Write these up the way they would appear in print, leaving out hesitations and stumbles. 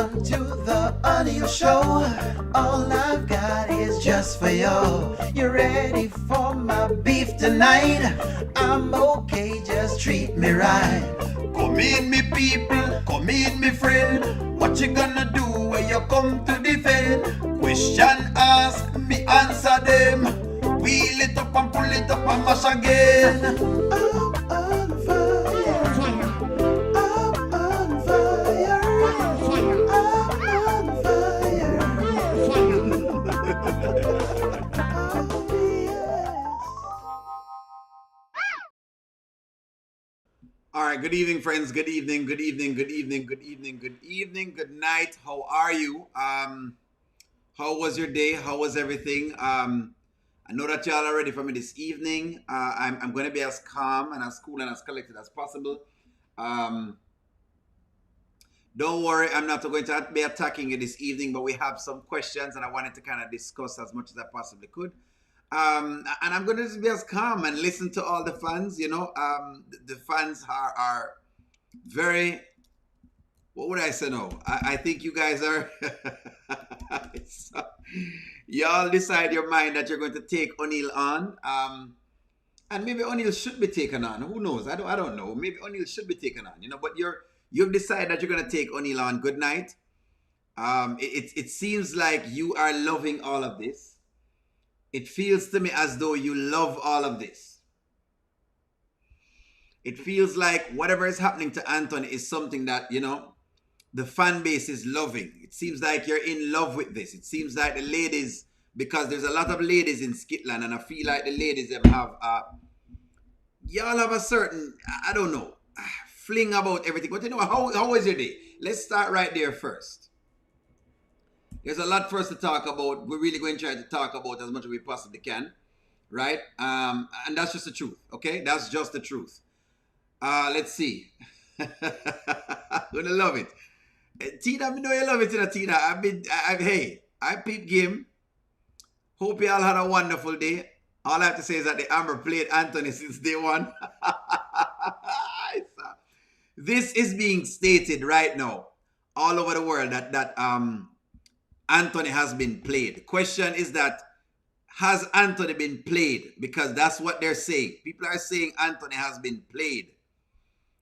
Welcome to the O'Neil Show. All I've got is just for you. You ready for my beef tonight? I'm okay, just treat me right. Come in, me people, come in, me friend. What you gonna do when you come to defend? Question ask, me answer them. Wheel it up and pull it up and mash again. I'm on fire. I'm on fire. I'm on fire. Oh, yes. All right, good evening, friends. Good evening, good evening, good evening, good evening, good evening, good night. How are you? How was your day? How was everything? I know that y'all are ready for me this evening. I'm going to be as calm and as cool and as collected as possible. Don't worry, I'm not going to be attacking you this evening, but we have some questions and I wanted to kind of discuss as much as I possibly could. And I'm going to just be as calm and listen to all the fans. You know, the fans are very, what would I say now? I think you guys are, y'all decide your mind that you're going to take O'Neil on. And maybe O'Neil should be taken on. Who knows? I don't know. Maybe O'Neil should be taken on, you know, but you've decided that you're going to take O'Neil on. Good night. It seems like you are loving all of this. It feels to me as though you love all of this. It feels like whatever is happening to Anthony is something that, you know, the fan base is loving. It seems like you're in love with this. It seems like the ladies, because there's a lot of ladies in Skitland, and I feel like the ladies have y'all have a certain, I don't know, fling about everything. But you know, how was your day? Let's start right there first. There's a lot for us to talk about. We're really going to try to talk about as much as we possibly can, right? And that's just the truth, okay? That's just the truth. Let's see. I'm gonna love it. Tina, I know you love it, Tina. I peep game. Hope you all had a wonderful day. All I have to say is that the Amber played Anthony since day one. This is being stated right now all over the world that Anthony has been played. The question is that, has Anthony been played? Because that's what they're saying. People are saying Anthony has been played.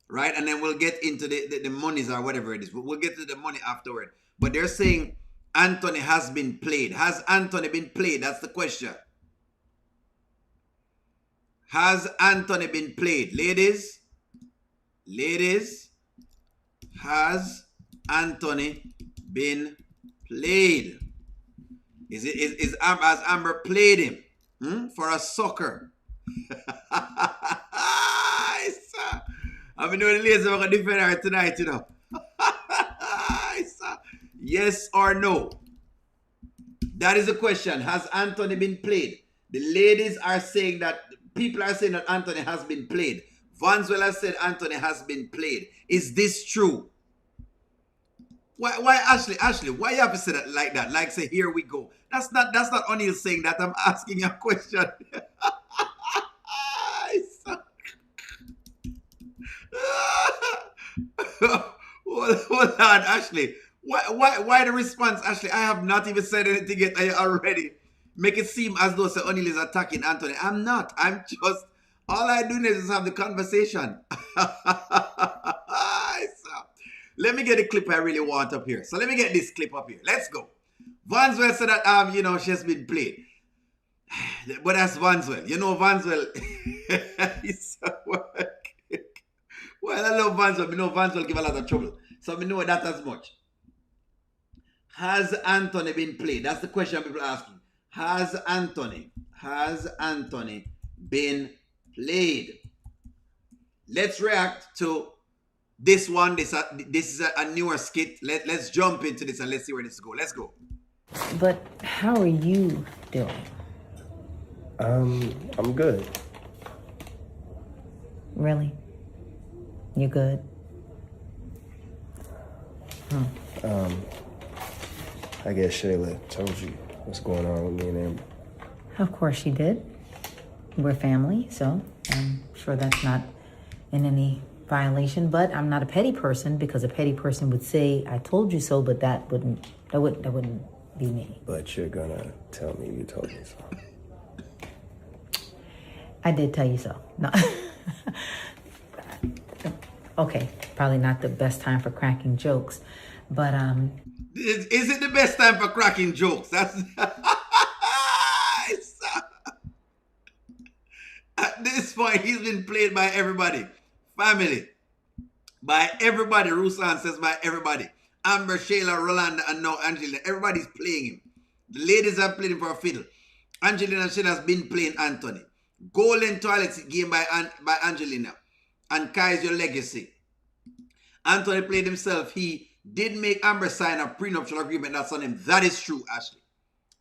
Right? And then we'll get into the monies or whatever it is. We'll get to the money afterward. But they're saying Anthony has been played. Has Anthony been played? That's the question. Has Anthony been played? Ladies, has Anthony been played? Has Amber played him for a sucker? I mean, the ladies are going to defend her tonight, you know. Yes or no? That is the question. Has Anthony been played? The ladies are saying that, people are saying that Anthony has been played. Vanswell has said Anthony has been played. Is this true? Why Ashley, why you have to say that like that? Like say, here we go. That's not O'Neil saying that. I'm asking you a question. Hold on, Ashley. Why the response, Ashley? I have not even said anything yet already. Make it seem as though O'Neil is attacking Anthony. I'm not. I'm just, all I do is just have the conversation. Let me get the clip I really want up here. So let me get this clip up here. Let's go. Vanswell said that you know, she's been played. But that's Vanswell. You know Vanswell. He's so well, I love Vanswell. I know Vanswell give a lot of trouble. So I know that as much. Has Anthony been played? That's the question people are asking. Has Anthony been played? Let's react to this one. This is a newer skit. Let's jump into this and let's see where this goes. Let's go. But how are you doing? I'm good. Really? You good? I guess Shayla told you what's going on with me and Amber. Of course she did. We're family, so I'm sure that's not in any violation, but I'm not a petty person, because a petty person would say, I told you so, but that wouldn't be me. But you're gonna tell me you told me so. I did tell you so. No. Okay, probably not the best time for cracking jokes, but Is it the best time for cracking jokes? That's at this point, he's been played by everybody. Family. By everybody. Rusan says by everybody. Amber, Shayla, Rolanda, and now Angelina. Everybody's playing him. The ladies have played him for a fiddle. Angelina and Shayla has been playing Anthony. Golden Toilets game by Angelina. And Kai's Your Legacy. Anthony played himself. He did make Amber sign a prenuptial agreement that's on him. That is true, Ashley.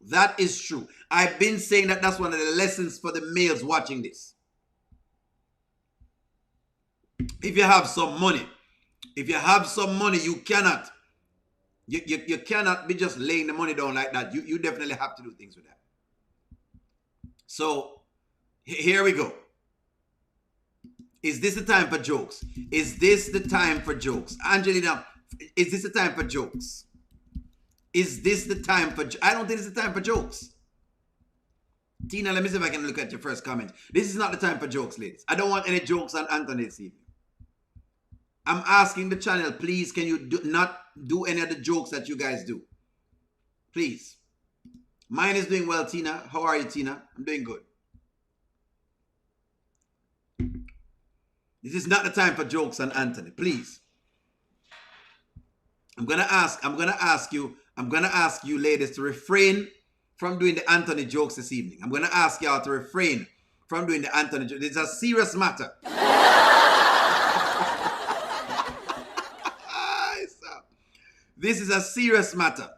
That is true. I've been saying that that's one of the lessons for the males watching this. If you have some money, you cannot. You cannot be just laying the money down like that. You definitely have to do things with that. So, here we go. Is this the time for jokes? Is this the time for jokes? Angelina, is this the time for jokes? Is this the time for... I don't think it's the time for jokes. Tina, let me see if I can look at your first comment. This is not the time for jokes, ladies. I don't want any jokes on Anthony this evening. I'm asking the channel, please, can you not do any of the jokes that you guys do? Please. Mine is doing well, Tina. How are you, Tina? I'm doing good. This is not the time for jokes on Anthony, please. I'm gonna ask you, ladies, to refrain from doing the Anthony jokes this evening. I'm gonna ask y'all to refrain from doing the Anthony jokes. It's a serious matter. This is a serious matter.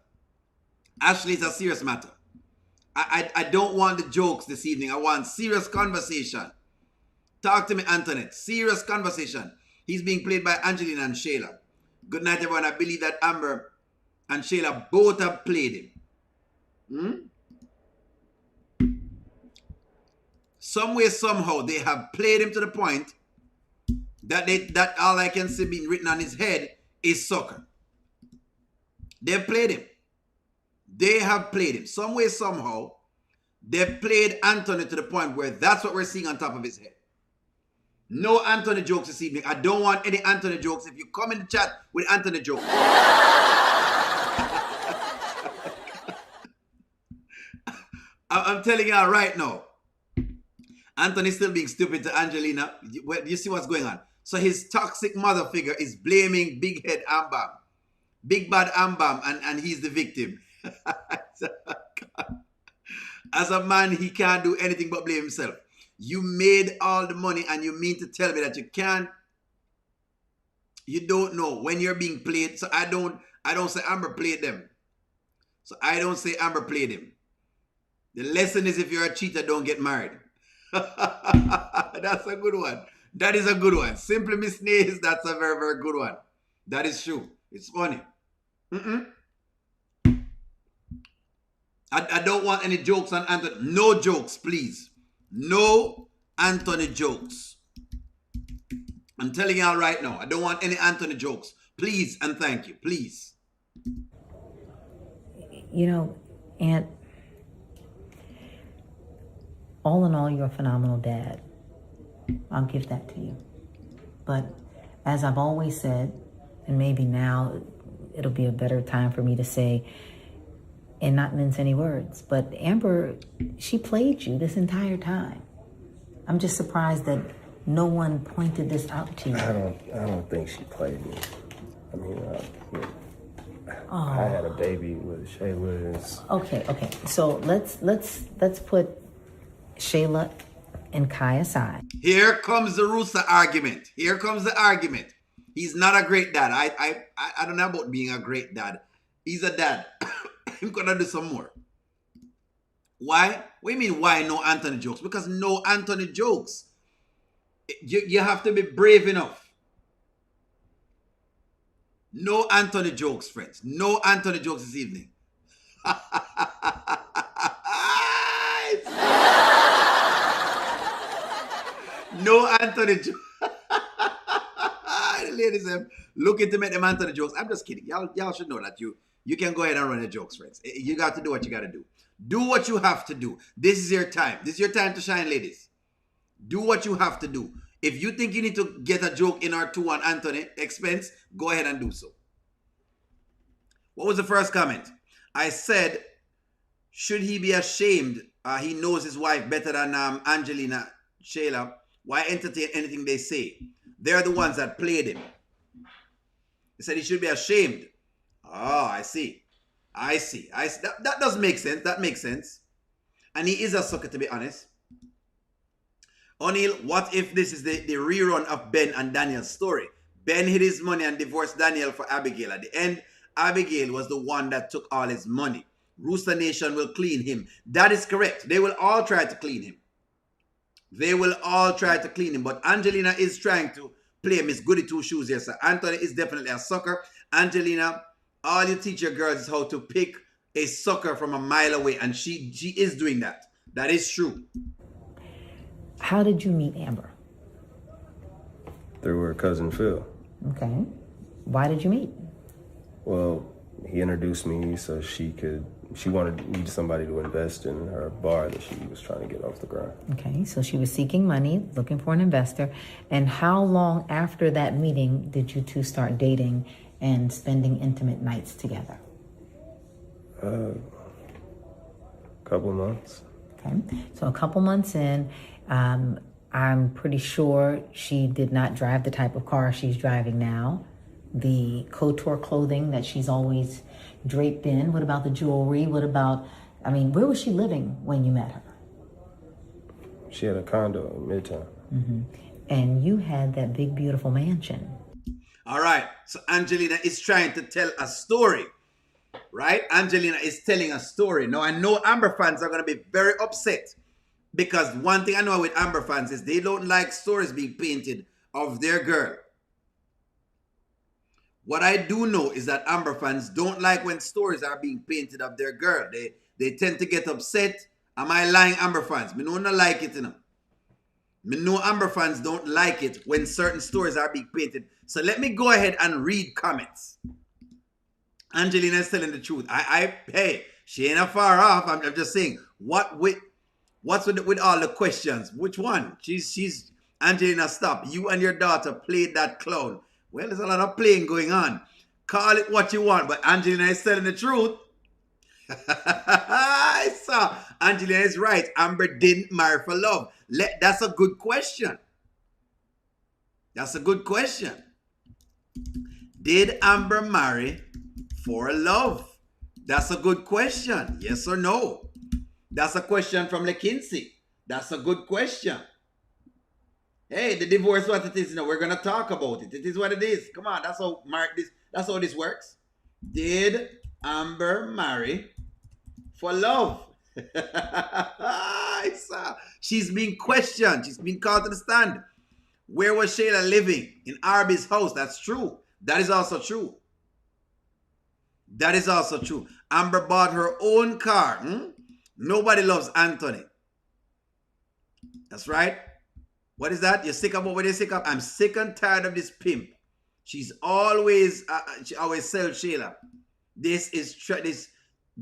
Ashley, it's a serious matter. I don't want the jokes this evening. I want serious conversation. Talk to me, Antoinette. Serious conversation. He's being played by Angelina and Shayla. Good night, everyone. I believe that Amber and Shayla both have played him. Some way, somehow, they have played him to the point that all I can see being written on his head is sucker. They've played him. They have played him. Some way, somehow, they've played Anthony to the point where that's what we're seeing on top of his head. No Anthony jokes this evening. I don't want any Anthony jokes. If you come in the chat with Anthony jokes. I'm telling y'all right now. Anthony's still being stupid to Angelina. You see what's going on? So his toxic mother figure is blaming Big Head Ambam. Big Bad Ambam, and he's the victim. As a man, he can't do anything but blame himself. You made all the money and you mean to tell me that you don't know when you're being played. So I don't say Amber played them. So I don't say Amber played him. The lesson is if you're a cheater, don't get married. That's a good one. That is a good one. Simply Miss Nays, that's a very, very good one. That is true. It's funny. I don't want any jokes on Anthony. No jokes, please. No Anthony jokes. I'm telling y'all right now, I don't want any Anthony jokes. Please and thank you. Please. You know, Aunt, all in all, you're a phenomenal dad. I'll give that to you. But as I've always said, and maybe now it'll be a better time for me to say, and not mince any words, but Amber, she played you this entire time. I'm just surprised that no one pointed this out to you. I don't think she played me. I mean, I had a baby with Shayla. Okay. So let's put Shayla and Kai aside. Here comes the Rooster argument. Here comes the argument. He's not a great dad. I don't know about being a great dad. He's a dad. I'm gonna do some more. Why? What do you mean why no Anthony jokes? Because no Anthony jokes. You have to be brave enough. No Anthony jokes, friends. No Anthony jokes this evening. No Anthony jokes. ladies looking to make them answer the jokes. I'm just kidding. Y'all should know that you can go ahead and run the jokes, friends. You got to do what you got to do. Do what you have to do. This is your time. This is your time to shine, ladies. Do what you have to do. If you think you need to get a joke in our 2 on Anthony expense, go ahead and do so. What was the first comment? I said, should he be ashamed? He knows his wife better than Angelina, Shayla. Why entertain anything they say? They're the ones that played him. He said he should be ashamed. Oh, I see. That does make sense. That makes sense. And he is a sucker, to be honest. O'Neill, what if this is the rerun of Ben and Daniel's story? Ben hid his money and divorced Daniel for Abigail. At the end, Abigail was the one that took all his money. Rooster Nation will clean him. That is correct. They will all try to clean him. But Angelina is trying to play Miss Goody Two Shoes here. So Anthony is definitely a sucker. Angelina, all you teach your girls is how to pick a sucker from a mile away. And she is doing that. That is true. How did you meet Amber? Through her cousin Phil. Okay. Why did you meet? Well, he introduced me so she needed somebody to invest in her bar that she was trying to get off the ground. Okay, so she was seeking money, looking for an investor. And how long after that meeting did you two start dating and spending intimate nights together? Couple months. Okay, so a couple months in, I'm pretty sure she did not drive the type of car she's driving now. The couture clothing that she's always draped in. What about the jewelry? Where was she living when you met her? She had a condo in Midtown. Mm-hmm. And you had that big, beautiful mansion. All right. So Angelina is trying to tell a story, right? Angelina is telling a story. Now, I know Amber fans are going to be very upset because one thing I know with Amber fans is they don't like stories being painted of their girl. What I do know is that Amber fans don't like when stories are being painted of their girl. They tend to get upset. Am I lying, Amber fans? Me no like it, you know. Me know Amber fans don't like it when certain stories are being painted. So let me go ahead and read comments. Angelina is telling the truth. Hey, she ain't far off. I'm just saying, what's with all the questions? Which one? She's Angelina, stop. You and your daughter played that clown. Well, there's a lot of playing going on. Call it what you want, but Angelina is telling the truth. I saw. Angelina is right. Amber didn't marry for love. That's a good question. Did Amber marry for love? That's a good question. Yes or no? That's a question from LeKinsey. That's a good question. Hey, the divorce, what it is, we're going to talk about it. It is what it is. Come on, that's how this works. Did Amber marry for love? She's being questioned. She's being called to the stand. Where was Shayla living? In Arby's house. That's true. That is also true. Amber bought her own car. Nobody loves Anthony. That's right. What is that? You're sick of what you're sick of? I'm sick and tired of this pimp. She always sells Shayla. This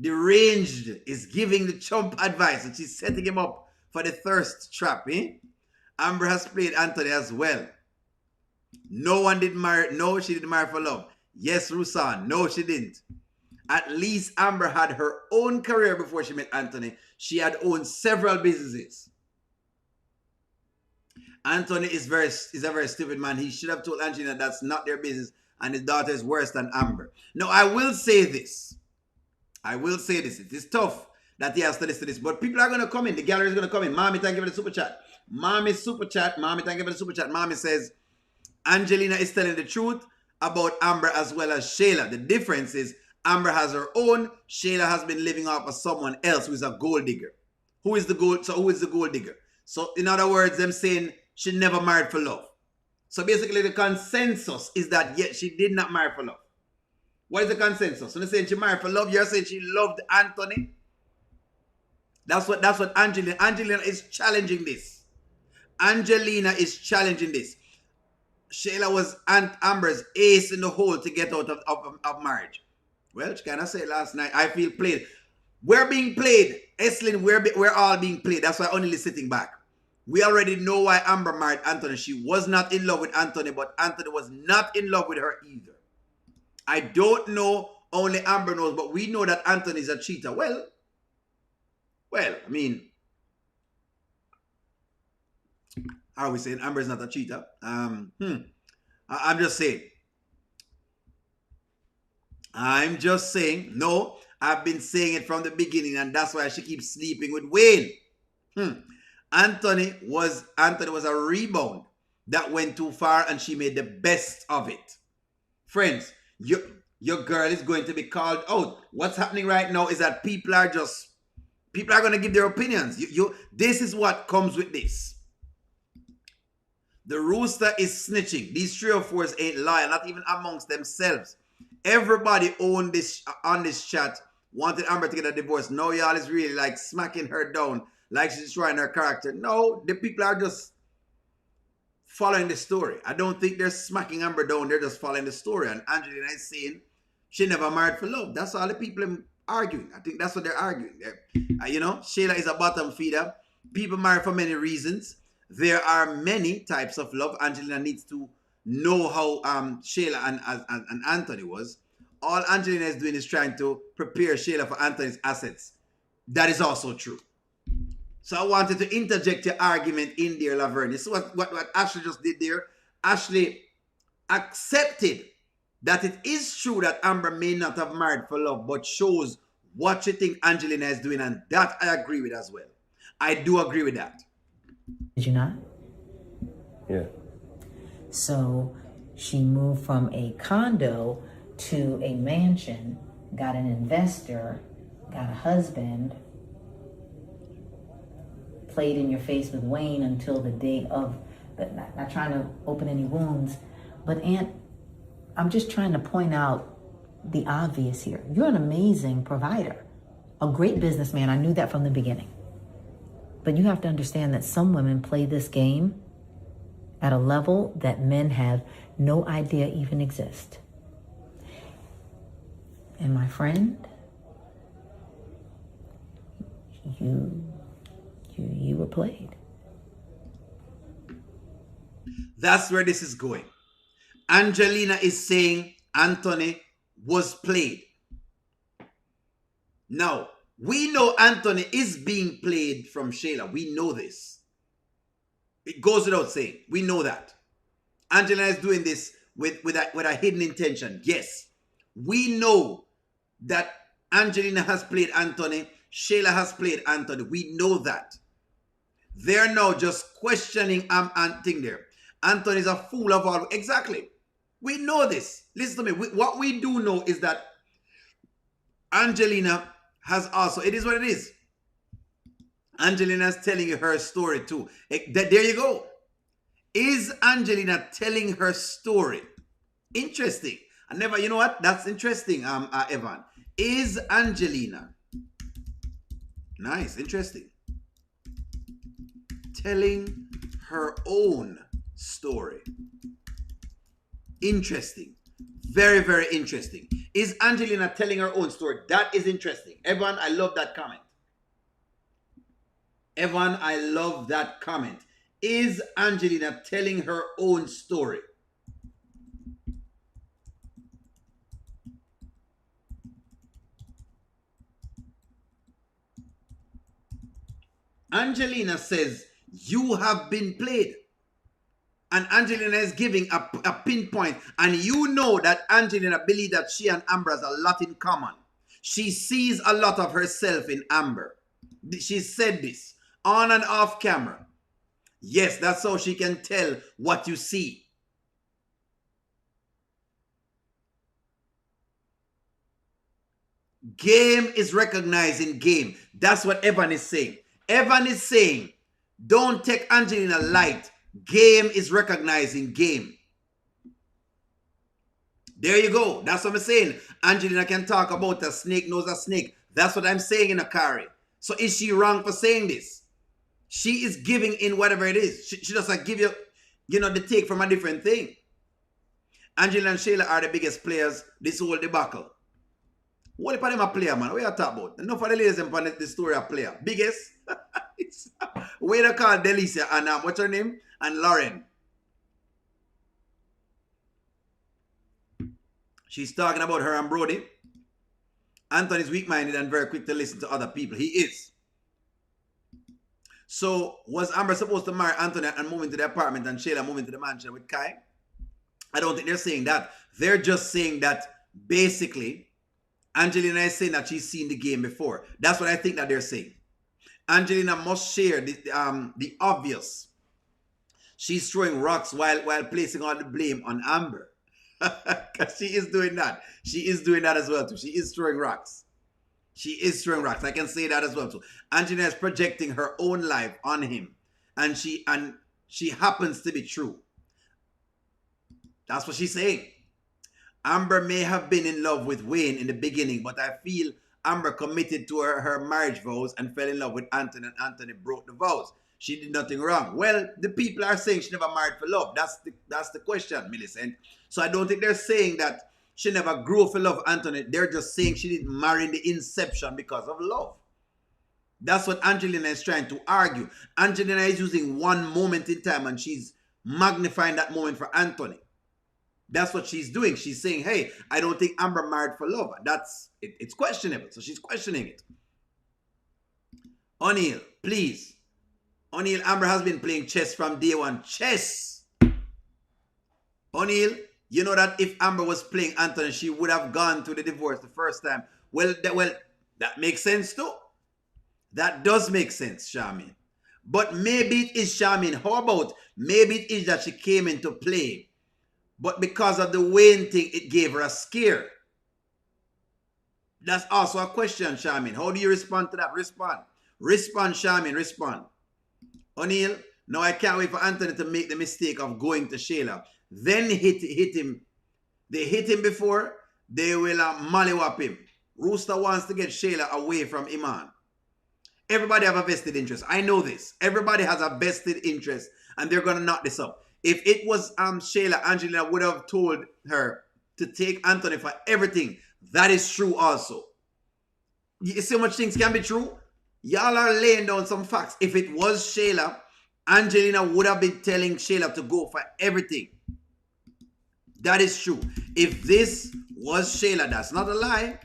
deranged is giving the chump advice and she's setting him up for the thirst trap. Amber has played Anthony as well. No, she didn't marry for love. Yes, Rusan. No, she didn't. At least Amber had her own career before she met Anthony. She had owned several businesses. Anthony is a very stupid man. He should have told Angelina that's not their business and his daughter is worse than Amber. Now, I will say this. It is tough that he has to listen to this, but people are going to come in. The gallery is going to come in. Mommy, thank you for the super chat. Mommy, thank you for the super chat. Mommy says, Angelina is telling the truth about Amber as well as Shayla. The difference is Amber has her own. Shayla has been living off of someone else who is a gold digger. Who is the gold digger? So in other words, them saying she never married for love. So basically the consensus is that yes, she did not marry for love. What is the consensus? So they're saying she married for love. You're saying she loved Anthony. That's what Angelina is challenging this. Shayla was Aunt Amber's ace in the hole to get out of marriage. Well, she kind of said last night, I feel played. We're being played. Eslin, we're all being played. That's why only sitting back. We already know why Amber married Anthony. She was not in love with Anthony, but Anthony was not in love with her either. I don't know, only Amber knows, but we know that Anthony is a cheater. Well, I mean, how are we saying Amber is not a cheater? I'm just saying. I'm just saying. No, I've been saying it from the beginning, and that's why she keeps sleeping with Wayne. Anthony was a rebound that went too far, and she made the best of it. Friends, your girl is going to be called out. What's happening right now is that people are going to give their opinions. This is what comes with this. The rooster is snitching. These 3 or 4s ain't loyal, not even amongst themselves. Everybody on this chat wanted Amber to get a divorce. No, y'all is really like smacking her down like she's destroying her character. No, the people are just following the story. I don't think they're smacking Amber down. They're just following the story. And Angelina is saying she never married for love. That's all the people are arguing. I think that's what they're arguing. Shayla is a bottom feeder. People marry for many reasons. There are many types of love. Angelina needs to know how Shayla and Anthony was. All Angelina is doing is trying to prepare Shayla for Anthony's assets. That is also true. So I wanted to interject your argument in there, Laverne. This is what Ashley just did there. Ashley accepted that it is true that Amber may not have married for love, but shows what you think Angelina is doing, and that I agree with as well. I do agree with that. Did you not? Yeah. So she moved from a condo to a mansion, got an investor, got a husband, played in your face with Wayne until the day of, not trying to open any wounds, but Aunt, I'm just trying to point out the obvious here. You're an amazing provider, a great businessman. I knew that from the beginning. But you have to understand that some women play this game at a level that men have no idea even exist. And my friend, you were played. That's where this is going. Angelina is saying Anthony was played. Now, we know Anthony is being played from Shayla. We know this. It goes without saying. We know that. Angelina is doing this with a hidden intention. Yes. We know that Angelina has played Anthony. Shayla has played Anthony. We know that. They're now just questioning thing there. Anthony is a fool of all. Exactly. We know this. Listen to me. What we do know is that Angelina has also, it is what it is. Angelina is telling you her story too. There you go. Is Angelina telling her story? Interesting. You know what? That's interesting, Evan. Is Angelina, nice, interesting, telling her own story? Interesting. Very, very interesting. Is Angelina telling her own story? That is interesting. Evan, I love that comment. Evan, I love that comment. Is Angelina telling her own story? Angelina says, you have been played. And Angelina is giving a pinpoint. And you know that Angelina believes that she and Amber has a lot in common. She sees a lot of herself in Amber. She said this on and off camera. Yes, that's how she can tell what you see. Game is recognizing game. That's what Evan is saying. Evan is saying, don't take Angelina light. Game is recognizing game. There you go. That's what I'm saying. Angelina can talk about a snake knows a snake. That's what I'm saying in Akari. So is she wrong for saying this? She is giving in whatever it is. She doesn't give you, the take from a different thing. Angelina and Sheila are the biggest players this whole debacle. What if them a player, man? What you talk about? Enough of the ladies in the story a player. Biggest? It's way to call Delicia and what's her name? And Lauren. She's talking about her and Brody. Anthony's weak-minded and very quick to listen to other people. He is. So, was Amber supposed to marry Anthony and move into the apartment and Sheila move into the mansion with Kai? I don't think they're saying that. They're just saying that basically, Angelina is saying that she's seen the game before. That's what I think that they're saying. Angelina must share the obvious. She's throwing rocks while placing all the blame on Amber. Because she is doing that. She is doing that as well too. She is throwing rocks. She is throwing rocks. I can say that as well too. Angelina is projecting her own life on him. And she happens to be true. That's what she's saying. Amber may have been in love with Wayne in the beginning, but I feel Amber committed to her marriage vows and fell in love with Anthony, and Anthony broke the vows. She did nothing wrong. Well, the people are saying she never married for love. That's the question, Millicent. So I don't think they're saying that she never grew for love Anthony. They're just saying she didn't marry in the inception because of love. That's what Angelina is trying to argue. Angelina is using one moment in time and she's magnifying that moment for Anthony. That's what she's doing. She's saying, hey, I don't think Amber married for love. It's questionable. So she's questioning it. O'Neal, please. O'Neal, Amber has been playing chess from day one. Chess. O'Neal, you know that if Amber was playing Anthony, she would have gone through the divorce the first time. Well, that makes sense too. That does make sense, Charmaine. But maybe it is, Charmaine. How about maybe it is that she came into play, but because of the Wayne thing, it gave her a scare. That's also a question, Charmaine. How do you respond to that? Respond. Respond, Charmaine. Respond. O'Neal, now I can't wait for Anthony to make the mistake of going to Sheila. Then hit him. They hit him before, they will mollywop him. Rooster wants to get Sheila away from Iman. Everybody have a vested interest. I know this. Everybody has a vested interest and they're going to knock this up. If it was Sheila, Angelina would have told her to take Anthony for everything. That is true also. You see how much things can be true? Y'all are laying down some facts. If it was Sheila, Angelina would have been telling Sheila to go for everything. That is true. If this was Sheila, that's not a lie.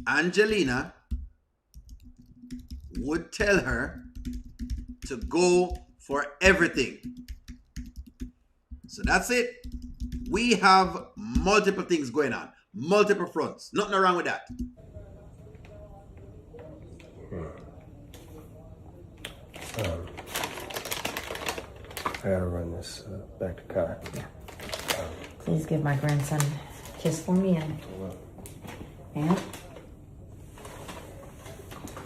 Angelina would tell her to go for everything. So that's it. We have multiple things going on. Multiple fronts. Nothing wrong with that. I gotta run this back to Kai. Yeah. Please give my grandson a kiss for me and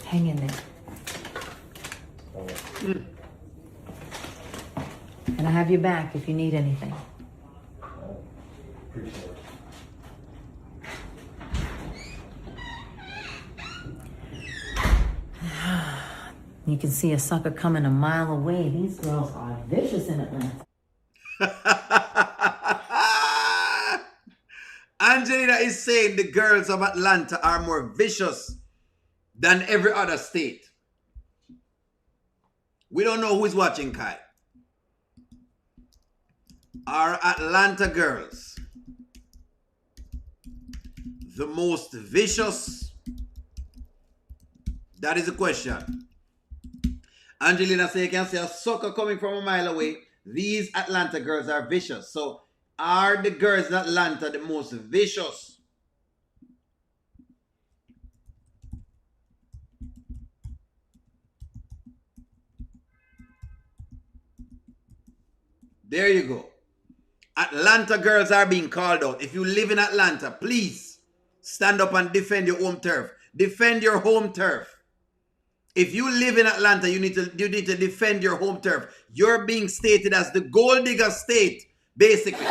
hang in there. And I have your back if you need anything. Appreciate it. You can see a sucker coming a mile away. These girls are vicious in Atlanta. Angelina is saying the girls of Atlanta are more vicious than every other state. We don't know who's watching, Kai. Are Atlanta girls the most vicious? That is the question. Angelina says you can see a sucker coming from a mile away. These Atlanta girls are vicious. So are the girls in Atlanta the most vicious? There you go. Atlanta girls are being called out. If you live in Atlanta, please stand up and defend your home turf. Defend your home turf. If you live in Atlanta, you need to defend your home turf. You're being stated as the gold digger state, basically.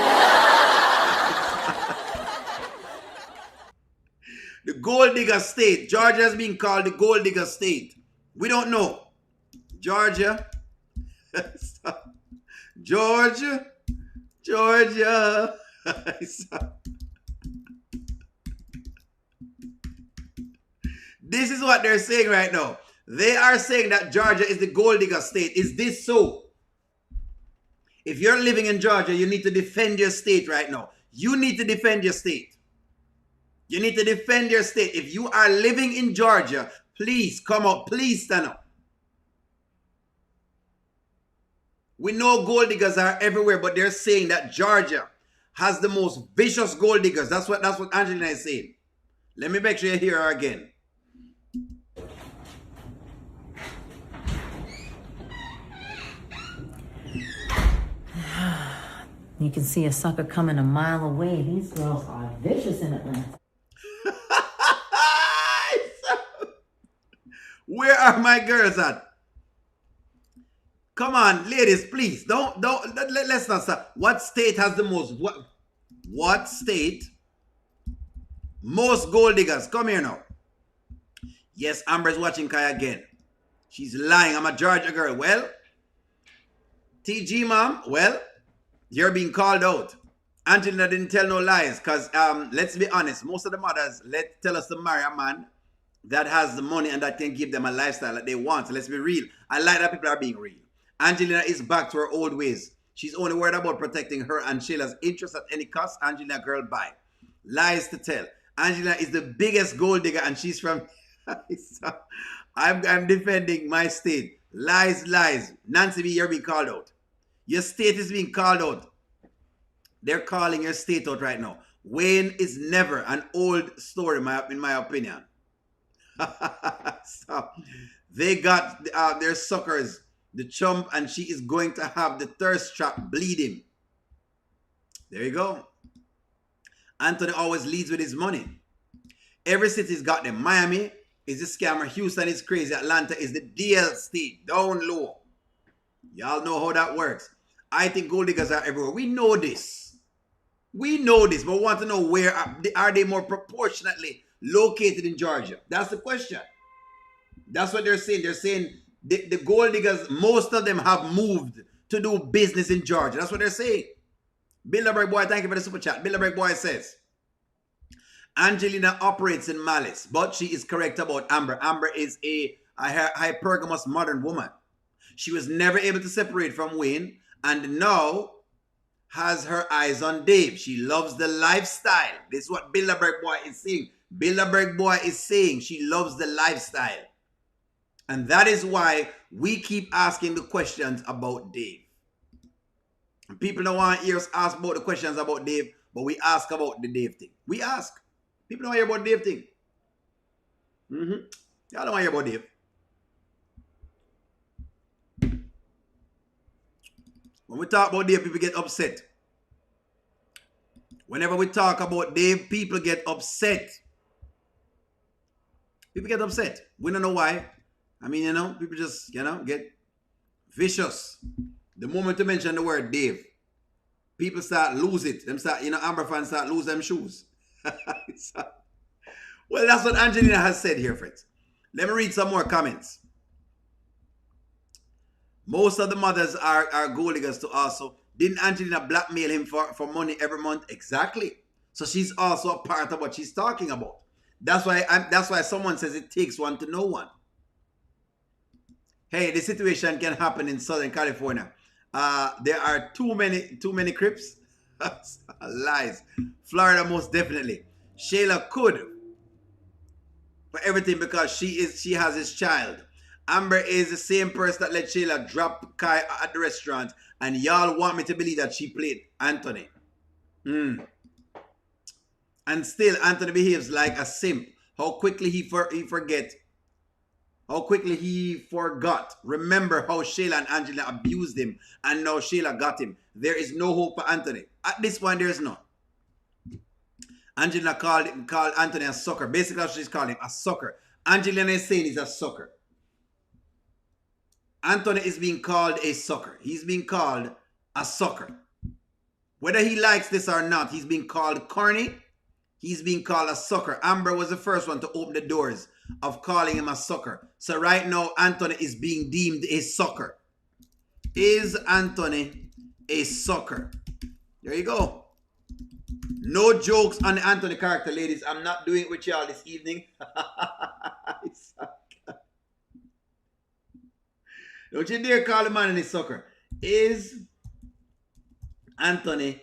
The gold digger state. Georgia is being called the gold digger state. We don't know. Georgia. Georgia. So, this is what they're saying right now. They are saying that Georgia is the gold digger state. Is this so? If you're living in Georgia, you need to defend your state right now. You need to defend your state. You need to defend your state. If you are living in Georgia, please come up. Please stand up. We know gold diggers are everywhere, but they're saying that Georgia has the most vicious gold diggers. That's what Angelina is saying. Let me make sure you hear her again. You can see a sucker coming a mile away. These girls are vicious in Atlanta. Where are my girls at? Come on, ladies, please. Let's not stop. What state has the most? What state? Most gold diggers. Come here now. Yes, Amber's watching Kai again. She's lying. I'm a Georgia girl. Well, TG mom, well, you're being called out. Angelina didn't tell no lies because let's be honest, most of the mothers tell us to marry a man that has the money and that can give them a lifestyle that they want. So let's be real. I like that people are being real. Angelina is back to her old ways. She's only worried about protecting her and Shayla's interest at any cost. Angelina, girl, bye. Lies to tell. Angelina is the biggest gold digger and she's from... I'm defending my state. Lies. Nancy B, you're being called out. Your state is being called out. They're calling your state out right now. Wayne is never an old story, in my opinion. So, they got their suckers, the chump, and she is going to have the thirst trap bleeding. There you go. Anthony always leads with his money. Every city's got them. Miami is the scammer. Houston is crazy. Atlanta is the DL state, down low. Y'all know how that works. I think gold diggers are everywhere. We know this. We know this, but we want to know where are they more proportionately located in Georgia? That's the question. That's what they're saying. They're saying the gold diggers, most of them have moved to do business in Georgia. That's what they're saying. Bilderberg Boy, thank you for the super chat. Bilderberg Boy says, Angelina operates in malice, but she is correct about Amber. Amber is a hypergamous modern woman. She was never able to separate from Wayne and now has her eyes on Dave. She loves the lifestyle. This is what Bilderberg Boy is saying. Bilderberg Boy is saying she loves the lifestyle. And that is why we keep asking the questions about Dave. And people don't want to hear us ask about the questions about Dave, but we ask about the Dave thing. We ask. People don't want to hear about Dave thing. Y'all don't want to hear about Dave. When we talk about Dave, people get upset. Whenever we talk about Dave, people get upset. People get upset. We don't know why. I mean, people just, get vicious. The moment you mention the word Dave, people start lose it. Them start, Amber fans start lose them shoes. Well, that's what Angelina has said here, friends. Let me read some more comments. Most of the mothers are gold diggers to also. Didn't Angelina blackmail him for money every month? Exactly. So she's also a part of what she's talking about. That's why someone says it takes one to know one. Hey, the situation can happen in Southern California. There are too many Crips. Lies. Florida most definitely. Shayla could for everything because she has his child. Amber is the same person that let Shayla drop Kai at the restaurant, and y'all want me to believe that she played Anthony. And still, Anthony behaves like a simp. How quickly he forget. How quickly he forgot. Remember how Shayla and Angelina abused him, and now Shayla got him. There is no hope for Anthony. At this point, there is none. Angelina called Anthony a sucker. Basically, she's calling him a sucker. Angelina is saying he's a sucker. Anthony is being called a sucker. He's being called a sucker. Whether he likes this or not, he's being called corny. He's being called a sucker. Amber was the first one to open the doors of calling him a sucker. So right now, Anthony is being deemed a sucker. Is Anthony a sucker? There you go. No jokes on the Anthony character, ladies. I'm not doing it with y'all this evening. Don't you dare call the man in his sucker. Is Anthony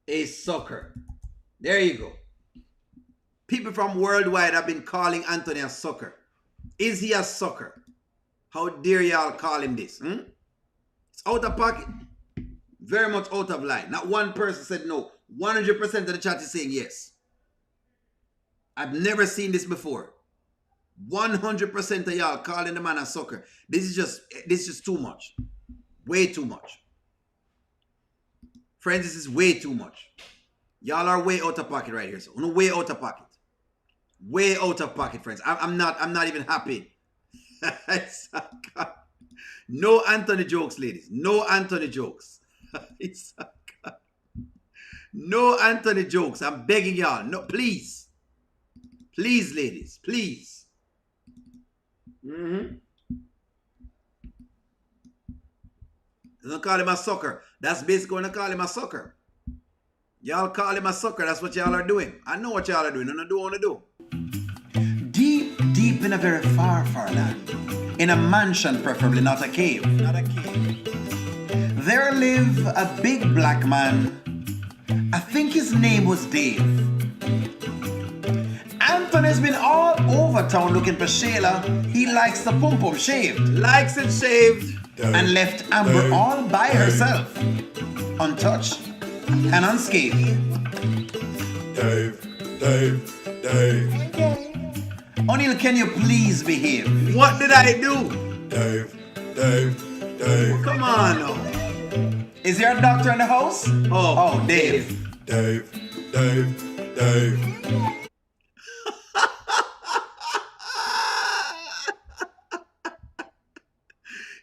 a sucker? There you go. People from worldwide have been calling Anthony a sucker. Is he a sucker? How dare y'all call him this? It's out of pocket. Very much out of line. Not one person said no. 100% of the chat is saying yes. I've never seen this before. 100% of y'all calling the man a sucker. This is just too much. Way too much. Friends, this is way too much. Y'all are way out of pocket right here. So way out of pocket. Way out of pocket, friends. I'm not even happy. No Anthony jokes, ladies. No Anthony jokes. No Anthony jokes. I'm begging y'all. No, please. Please, ladies. Please. Don't call him a sucker. That's basically when I call him a sucker. Y'all call him a sucker. That's what y'all are doing. I know what y'all are doing. And I do want to do. Deep, deep in a very far, far land. In a mansion, preferably, not a cave. Not a cave. There lived a big black man. I think his name was Dave. Anthony's been all over town looking for Shayla. He likes the pum-pum shaved. Likes it shaved. And left Amber all by herself. Untouched and unscathed. Dave. O'Neal, can you please behave? What did I do? Dave. Come on now. Is there a doctor in the house? Oh, Dave. Dave.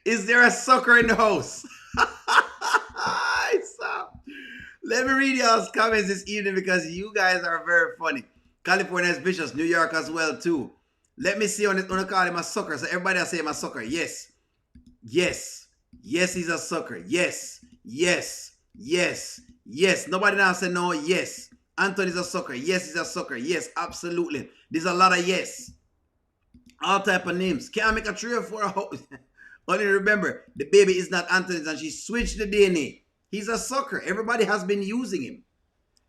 Is there a sucker in the house? Let me read y'all's comments this evening because you guys are very funny. California is vicious. New York as well too. Let me see when I call him a sucker. So everybody will say him a sucker. Yes. Yes, he's a sucker. Yes. Nobody now say no. Yes. Anthony's a sucker. Yes, he's a sucker. Yes, absolutely. There's a lot of yes. All type of names. Can't make a 3 or 4 house. Only remember, the baby is not Anthony's and she switched the DNA. He's a sucker. Everybody has been using him.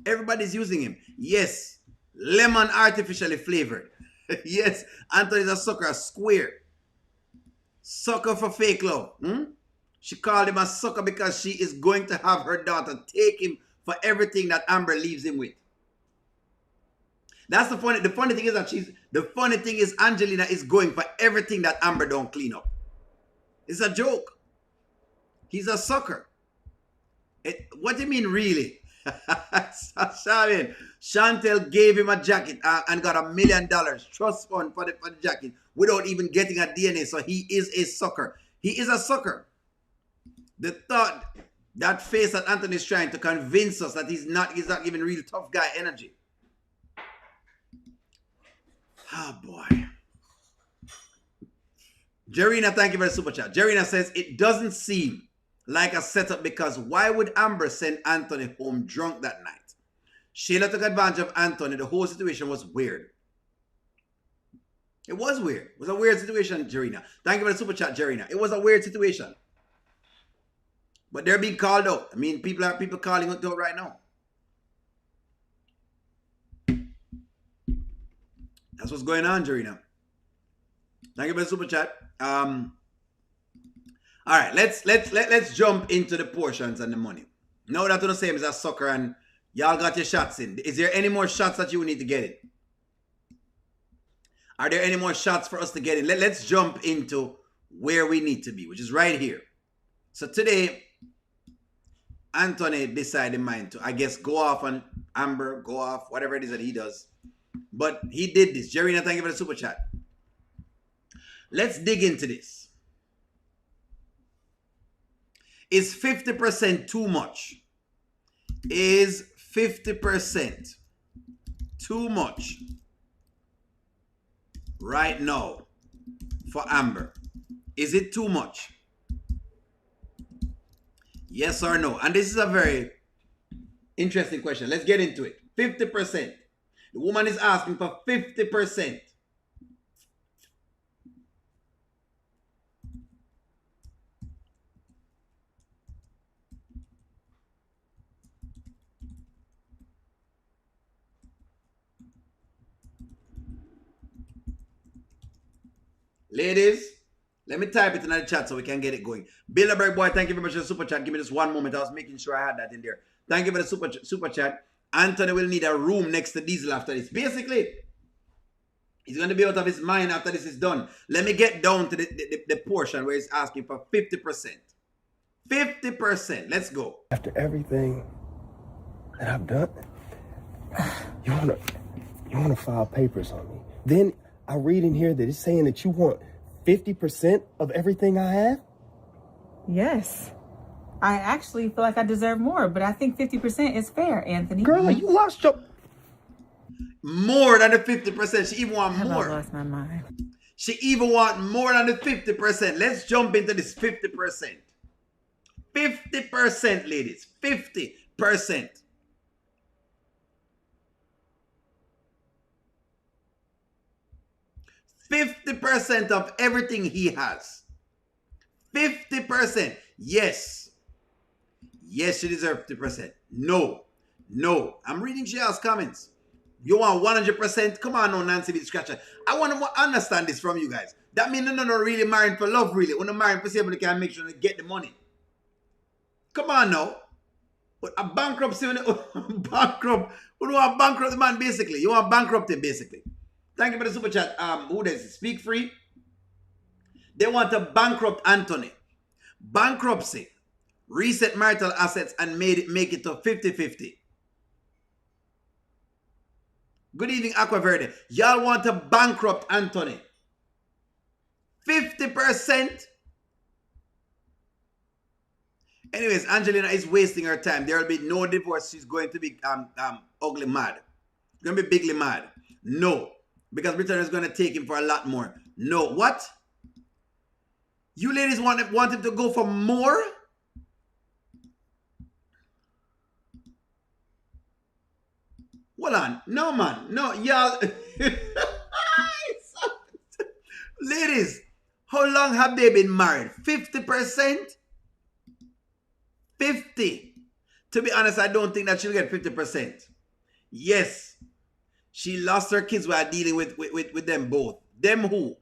Everybody's using him. Yes. Lemon artificially flavored. Yes. Anthony's a sucker. A square. Sucker for fake love. She called him a sucker because she is going to have her daughter take him for everything that Amber leaves him with. That's the funny thing is that the funny thing is Angelina is going for everything that Amber don't clean up. It's a joke. He's a sucker. What do you mean, really? Chantel gave him a jacket and got $1 million trust fund for the jacket without even getting a DNA. So he is a sucker. He is a sucker. The thought, that face that Anthony is trying to convince us that he's not even real tough guy energy. Oh boy. Jarina, thank you for the super chat. Jarina says, it doesn't seem like a setup because why would Amber send Anthony home drunk that night? Shayla took advantage of Anthony. The whole situation was weird. It was weird. It was a weird situation, Jarina. Thank you for the super chat, Jarina. It was a weird situation. But they're being called out. I mean, people calling it out right now. That's what's going on, Jarina. Thank you for the super chat. All right, let's jump into the portions and the money. Now that the same as a sucker and y'all got your shots in. Is there any more shots that you need to get in? Are there any more shots for us to get in? Let's jump into where we need to be, which is right here. So today, Anthony decided in mind to, I guess, go off on Amber, go off, whatever it is that he does. But he did this. Jarina, thank you for the super chat. Let's dig into this. Is 50% too much? Is 50% too much right now for Amber? Is it too much? Yes or no? And this is a very Interesting question. Let's get into it. 50%. The woman is asking for 50%. Ladies, let me type it in the chat so we can get it going. Bilderberg boy, thank you very much for the super chat. Give me just one moment. I was making sure I had that in there. Thank you for the super chat. Anthony will need a room next to Diesel after this. Basically, he's going to be out of his mind after this is done. Let me get down to the portion where he's asking for 50%. 50%. Let's go. After everything that I've done, you wanna file papers on me. Then I read in here that it's saying that you want 50% of everything I have? Yes. I actually feel like I deserve more, but I think 50% is fair, Anthony. Girl, you lost your... More than the 50%. She even want more. I lost my mind. She even want more than the 50%. Let's jump into this 50%. 50%, ladies. 50%. %50 of everything he has. 50%. Yes. Yes, she deserves 50%. No. No. I'm reading Gia's comments. You want 100%? Come on now, Nancy B. Scratcher. I want to understand this from you guys. That means you're not really married for love, really. You're not married for somebody can make sure to get the money. Come on now. But a bankruptcy, bankrupt. Who do want bankrupt the man, basically? You want bankrupt him, basically. Thank you for the super chat. Who does it? Speak Free. They want to bankrupt Anthony. Bankruptcy. Reset marital assets and make it to 50-50. Good evening, Aquaverde. Y'all want to bankrupt Anthony. 50%. Anyways, Angelina is wasting her time. There will be no divorce. She's going to be ugly mad. Going to be bigly mad. No. Because Britain is going to take him for a lot more. No. What? You ladies want him to go for more? Hold on. No, man. No, y'all. Ladies, how long have they been married? 50%? 50. To be honest, I don't think that she'll get 50%. Yes. She lost her kids while dealing with them both. Them who?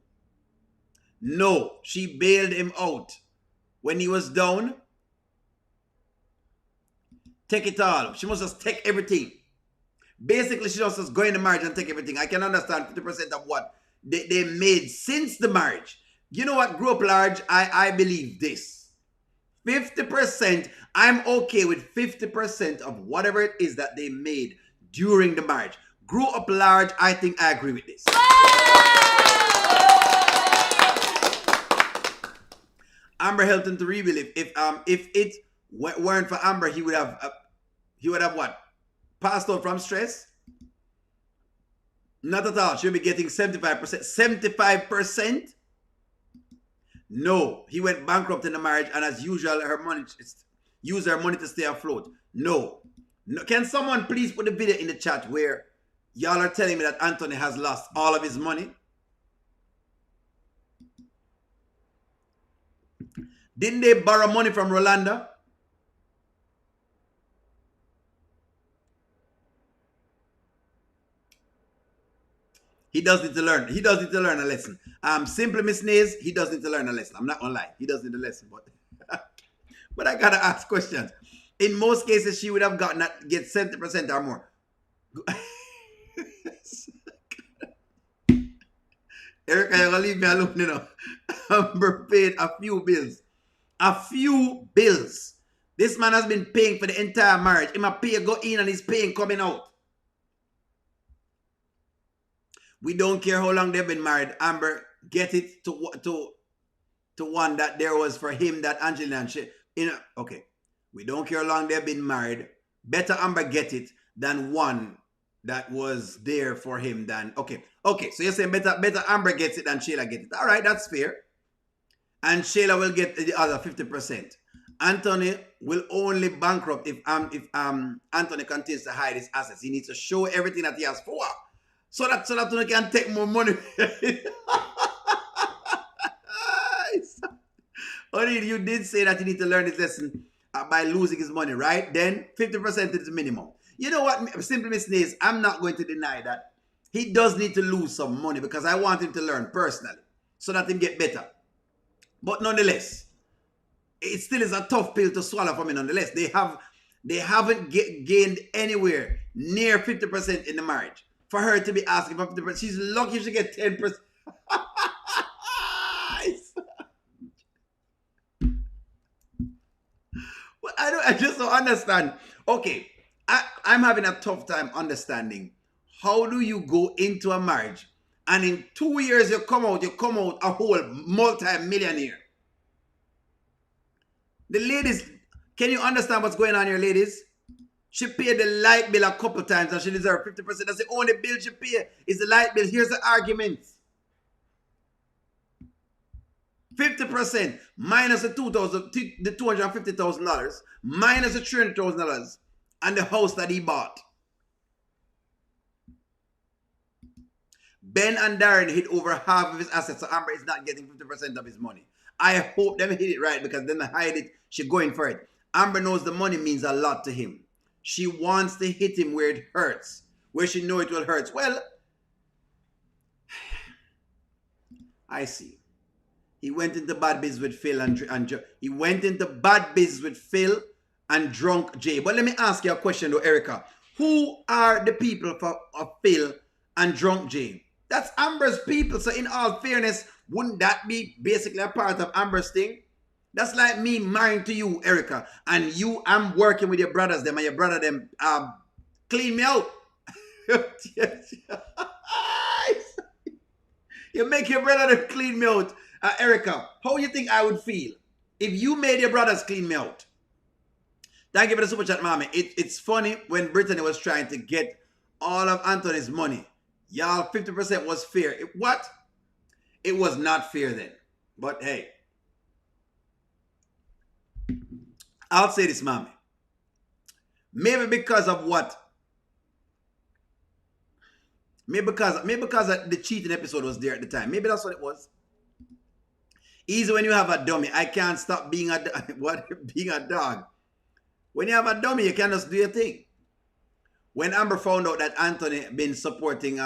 No. She bailed him out. When he was down, take it all. She must just take everything. Basically, she just go in the marriage and take everything. I can understand 50% of what they made since the marriage. You know what? Grow up large. I believe this. 50%. I'm okay with 50% of whatever it is that they made during the marriage. Grow up large. I think I agree with this. Amber helped him to rebuild it. If it weren't for Amber, he would have what? Passed out from stress? Not at all. She'll be getting 75%. 75%? No. He went bankrupt in the marriage, and as usual, use her money to stay afloat. No. Can someone please put the video in the chat where y'all are telling me that Anthony has lost all of his money? Didn't they borrow money from Rolanda? He does need to learn. He does need to learn a lesson. Simply Miss Nays, he does need to learn a lesson. I'm not gonna lie. He does need a lesson, but I gotta ask questions. In most cases, she would have gotten get 70% or more. Erica, you're gonna leave me alone, you know. Amber paid a few bills. A few bills. This man has been paying for the entire marriage. He might pay go in and he's paying coming out. We don't care how long they've been married. Amber, get it to one that there was for him that Angelina and she. Okay. We don't care how long they've been married. Better Amber get it than one that was there for him than. Okay. Okay. So you're saying better Amber gets it than Shayla gets it. All right. That's fair. And Shayla will get the other 50%. Anthony will only bankrupt if Anthony continues to hide his assets. He needs to show everything that he has for, so that he can take more money. Only you did say that you need to learn this lesson by losing his money, right? Then 50% is the minimum. You know what, Simply Miss Nays, I'm not going to deny that he does need to lose some money because I want him to learn personally so that he get better. But nonetheless, it still is a tough pill to swallow for me nonetheless. They haven't gained anywhere near 50% in the marriage. For her to be asking for 50%, she's lucky if she get 10%. I just don't understand. Okay, I'm having a tough time understanding. How do you go into a marriage and in 2 years you come out a whole multi-millionaire? The ladies, can you understand what's going on here, ladies? She paid the light bill a couple times and she deserves 50%. That's the only bill she paid is the light bill. Here's the argument. 50% minus the $250,000 minus the $300,000 and the house that he bought. Ben and Darren hit over half of his assets, so Amber is not getting 50% of his money. I hope them hit it right because then they hide it. She going for it. Amber knows the money means a lot to him. She wants to hit him where it hurts, where she knows it will hurt. Well, I see. He went into bad business with Phil and drunk Jay. But let me ask you a question though, Erica. Who are the people of Phil and drunk Jay? That's Amber's people. So in all fairness, wouldn't that be basically a part of Amber's thing? That's like me marrying to you, Erica, and I'm working with your brothers them, and your brother them clean me out. You make your brother them clean me out. Erica, how do you think I would feel if you made your brothers clean me out? Thank you for the super chat, mommy. It's funny when Brittany was trying to get all of Anthony's money. Y'all, 50% was fair. What? It was not fair then. But hey, I'll say this, mommy. Maybe because of what? Maybe because the cheating episode was there at the time. Maybe that's what it was. Easy when you have a dummy. I can't stop being being a dog. When you have a dummy, you can just do your thing. When Amber found out that Anthony been supporting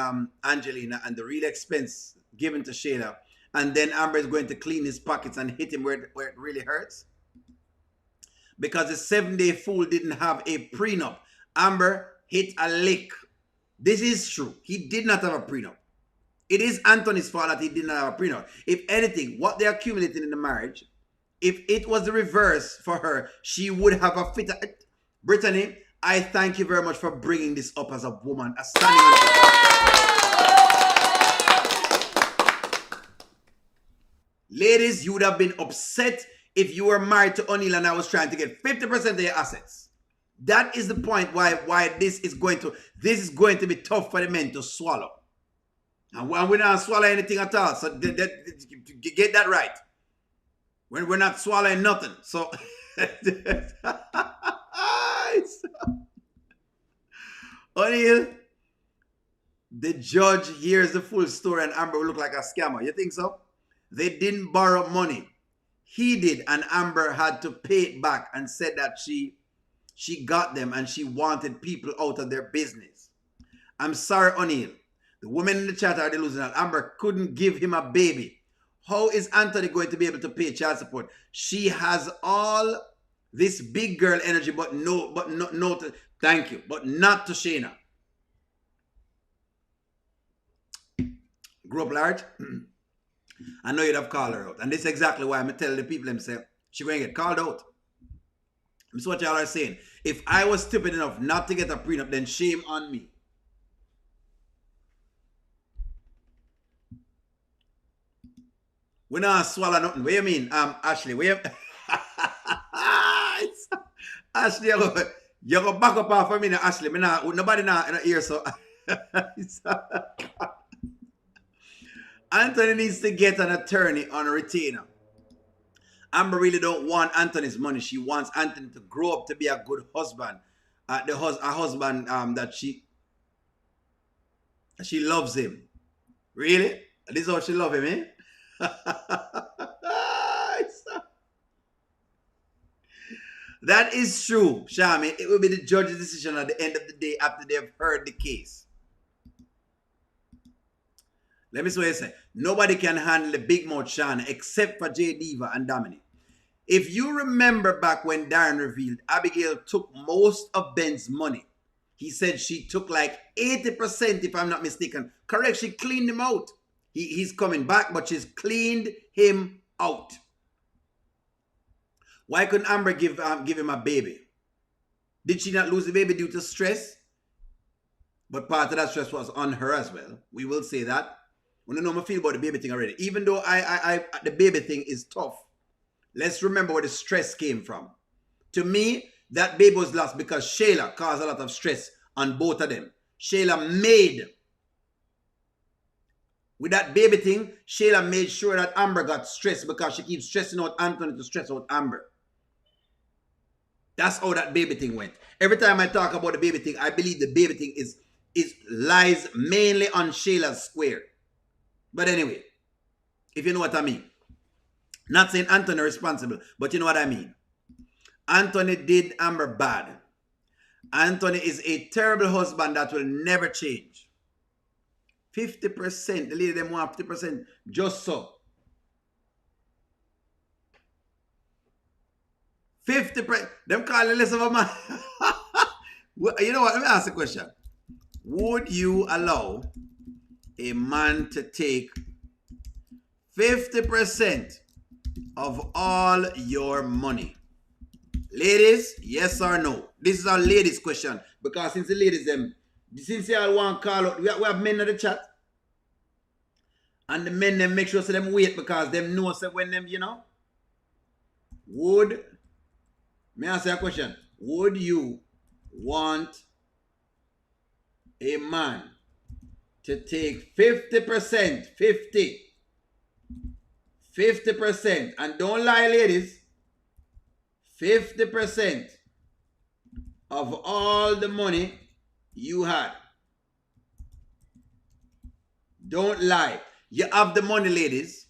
Angelina and the real expense given to Shayna, and then Amber is going to clean his pockets and hit him where it really hurts. Because the 7-day fool didn't have a prenup. Amber hit a lick. This is true. He did not have a prenup. It is Anthony's fault that he did not have a prenup. If anything, what they accumulated in the marriage, if it was the reverse for her, she would have a fit. Brittany, I thank you very much for bringing this up as a woman. Ladies, you would have been upset if you were married to O'Neill and I was trying to get 50% of your assets. That is the point why this is going to be tough for the men to swallow. And we're not swallowing anything at all. So get that right. We're not swallowing nothing. So O'Neill, the judge hears the full story and Amber will look like a scammer. You think so? They didn't borrow money. He did, and Amber had to pay it back and said that she got them and she wanted people out of their business. I'm sorry, O'Neill. The women in the chat are delusional. Amber couldn't give him a baby. How is Anthony going to be able to pay child support? She has all this big girl energy, but no, thank you, but not to Shayna. Grew up large. I know you'd have called her out. And this is exactly why I'm going to tell the people themselves, she's going to get called out. That's what y'all are saying. If I was stupid enough not to get a prenup, then shame on me. We not swallow nothing. What do you mean, Ashley? Ashley, you go back up off of me now, Ashley. Nobody now in the ear, so. Anthony needs to get an attorney on a retainer. Amber really don't want Anthony's money. She wants Anthony to grow up to be a good husband. A husband that she loves him. Really? This is how she love him, eh? That is true, Shami. It will be the judge's decision at the end of the day after they have heard the case. Let me see what you say. Nobody can handle the big mouth Shana except for J Diva and Dominic. If you remember back when Darren revealed Abigail took most of Ben's money, he said she took like 80%, if I'm not mistaken. Correct, she cleaned him out. He's coming back, but she's cleaned him out. Why couldn't Amber give him a baby? Did she not lose the baby due to stress? But part of that stress was on her as well. We will say that. We don't know how I feel about the baby thing already. Even though the baby thing is tough. Let's remember where the stress came from. To me, that baby was lost because Shayla caused a lot of stress on both of them. Shayla made, with that baby thing, Shayla made sure that Amber got stressed because she keeps stressing out Anthony to stress out Amber. That's how that baby thing went. Every time I talk about the baby thing, I believe the baby thing lies mainly on Shayla's square. But anyway, if you know what I mean. Not saying Anthony responsible, but you know what I mean. Anthony did Amber bad. Anthony is a terrible husband that will never change. 50%, the lady them want 50%, just so. 50%, them call it less of a man. You know what, let me ask a question. Would you allow a man to take 50% of all your money? Ladies, yes or no? This is our ladies' question. Because since the ladies since y'all want to call out, we have men in the chat. And the men them make sure so them wait because them know so when them, may I ask you a question? Would you want a man to take 50%, 50%, and don't lie, ladies, 50% of all the money you had? Don't lie. You have the money, ladies,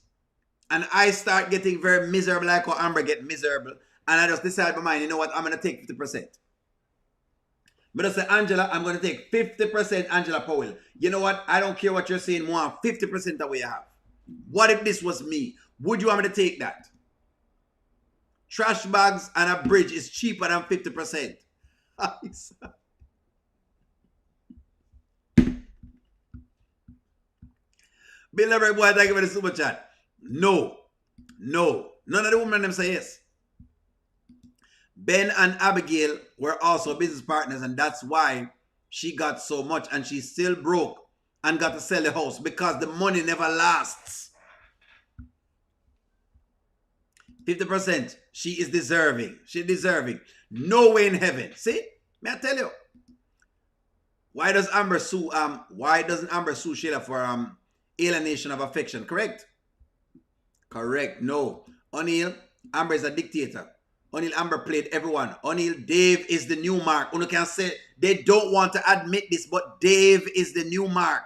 and I start getting very miserable like how Amber get miserable, and I just decide in my mind, you know what, I'm going to take 50%. But I say, Angela, I'm going to take 50%, Angela Powell. You know what, I don't care what you're saying, more 50% of what you have. What if this was me? Would you want me to take that? Trash bags and a bridge is cheaper than 50%. Bill every boy, thank you for the super chat. No. None of the women them say yes. Ben and Abigail were also business partners, and that's why she got so much, and she's still broke and got to sell the house because the money never lasts. 50%. She is deserving. She's deserving. No way in heaven. See? May I tell you? Why doesn't Amber sue Shayla for alienation of affection? Correct? Correct. No. O'Neal, Amber is a dictator. O'Neal, Amber played everyone. O'Neal, Dave is the new Mark. Uno can say they don't want to admit this, but Dave is the new Mark.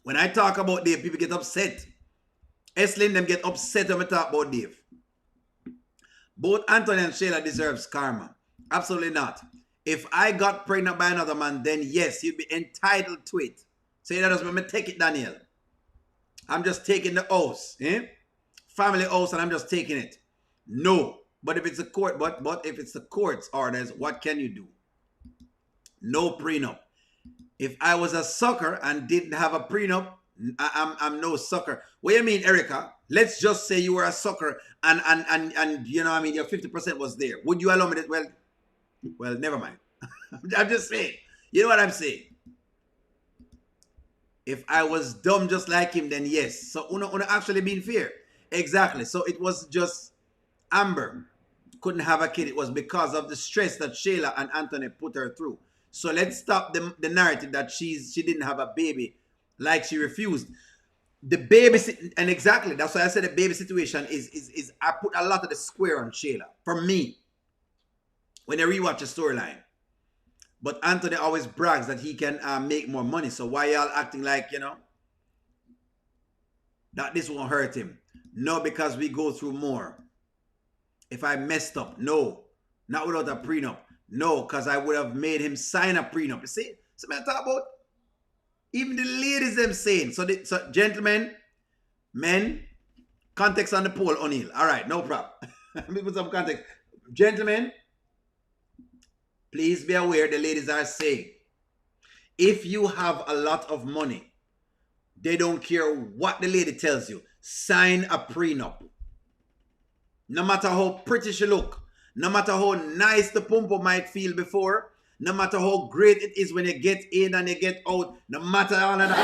When I talk about Dave, people get upset. Eslin, them get upset when I talk about Dave. Both Anthony and Shayla deserves karma. Absolutely not. If I got pregnant by another man, then yes, you'd be entitled to it. Say that doesn't mean take it, Daniel. I'm just taking the oath. Family oath, and I'm just taking it. No. But if it's a court, but if it's the court's orders, what can you do? No prenup. If I was a sucker and didn't have a prenup, I'm no sucker. What do you mean, Erica? Let's just say you were a sucker and you know what I mean, your 50% was there. Would you allow me to? Well, never mind. I'm just saying. You know what I'm saying? If I was dumb just like him, then yes. So Uno actually being fair. Exactly. So it was just Amber couldn't have a kid. It was because of the stress that Shayla and Anthony put her through. So let's stop the narrative that she didn't have a baby like she refused. The baby, and exactly, that's why I said the baby situation is I put a lot of the square on Shayla. For me, when I rewatch a storyline. But Anthony always brags that he can make more money. So why y'all acting like, that this won't hurt him? No, because we go through more. If I messed up, no. Not without a prenup. No, because I would have made him sign a prenup. You see? So man, talk about even the ladies them saying. So gentlemen, men, context on the poll, O'Neill. All right, no problem. Let me put some context. Gentlemen, please be aware the ladies are saying, if you have a lot of money, they don't care what the lady tells you. Sign a prenup. No matter how pretty she look, no matter how nice the pumpo might feel before, no matter how great it is when you get in and you get out, no matter all of that.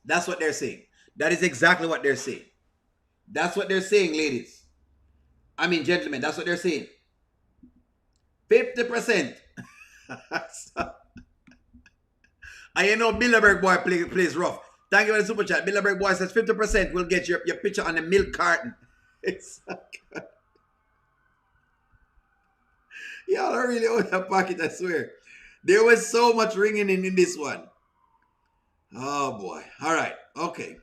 That's what they're saying. That is exactly what they're saying. That's what they're saying, ladies. I mean, gentlemen, that's what they're saying. 50%. And you know, Bilderberg boy plays rough. Thank you for the super chat. Bilderberg boy says 50% will get your picture on the milk carton. It's y'all are really out of pocket, I swear. There was so much ringing in this one. Oh boy. All right. Okay.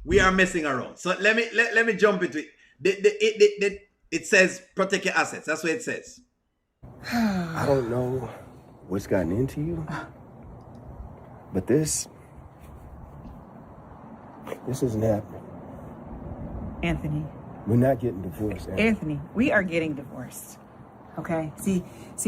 We are messing around. So let me jump into it. It says protect your assets. That's what it says. I don't know what's gotten into you, but this isn't happening. Anthony. We're not getting divorced, Anthony, we are getting divorced. Okay? See,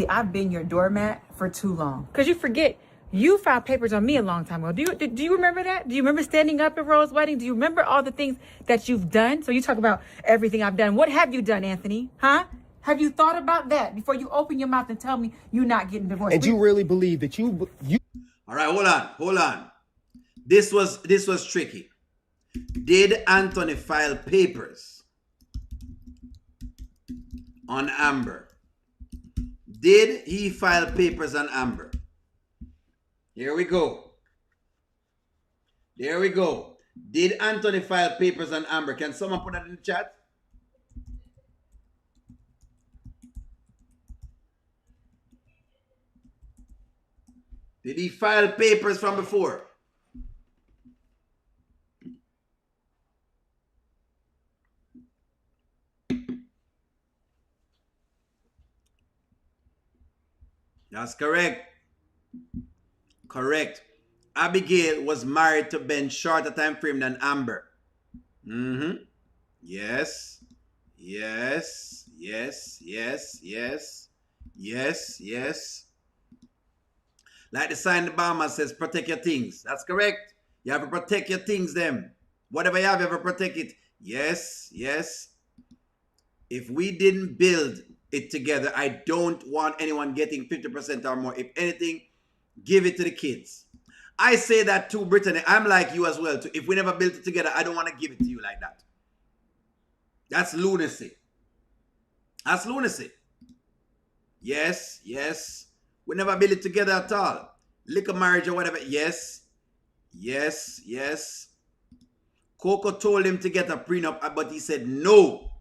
I've been your doormat for too long. Because you forget, you filed papers on me a long time ago. Do you remember that? Do you remember standing up at Rose's wedding? Do you remember all the things that you've done? So you talk about everything I've done. What have you done, Anthony? Huh? Have you thought about that before you open your mouth and tell me you're not getting divorced? And you really believe that you... All right, hold on. This was tricky. Did Anthony file papers on Amber? Did he file papers on Amber? Here we go. Did Anthony file papers on Amber? Can someone put that in the chat? Did he file papers from before? That's correct. Correct. Abigail was married to Ben shorter time frame than Amber. Yes. Like the sign the Obama says, protect your things. That's correct. You have to protect your things, them. Whatever you have to protect it. Yes. If we didn't build it together, I don't want anyone getting 50% or more. If anything, give it to the kids. I say that too, Brittany. I'm like you as well too. If we never built it together, I don't want to give it to you like that. That's lunacy. Yes. We never built it together at all. Liquor marriage or whatever. Yes. Coco told him to get a prenup, but he said no.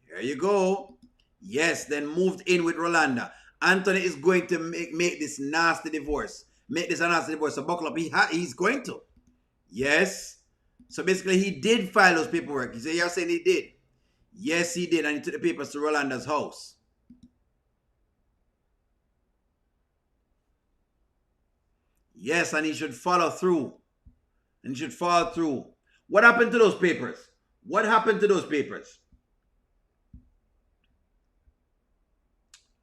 There you go. Yes, then moved in with Rolanda. Anthony is going to make this nasty divorce. So buckle up. He's going to. Yes. So basically, he did file those paperwork. You say you're saying he did. Yes, he did. And he took the papers to Rolanda's house. Yes, and he should follow through. What happened to those papers?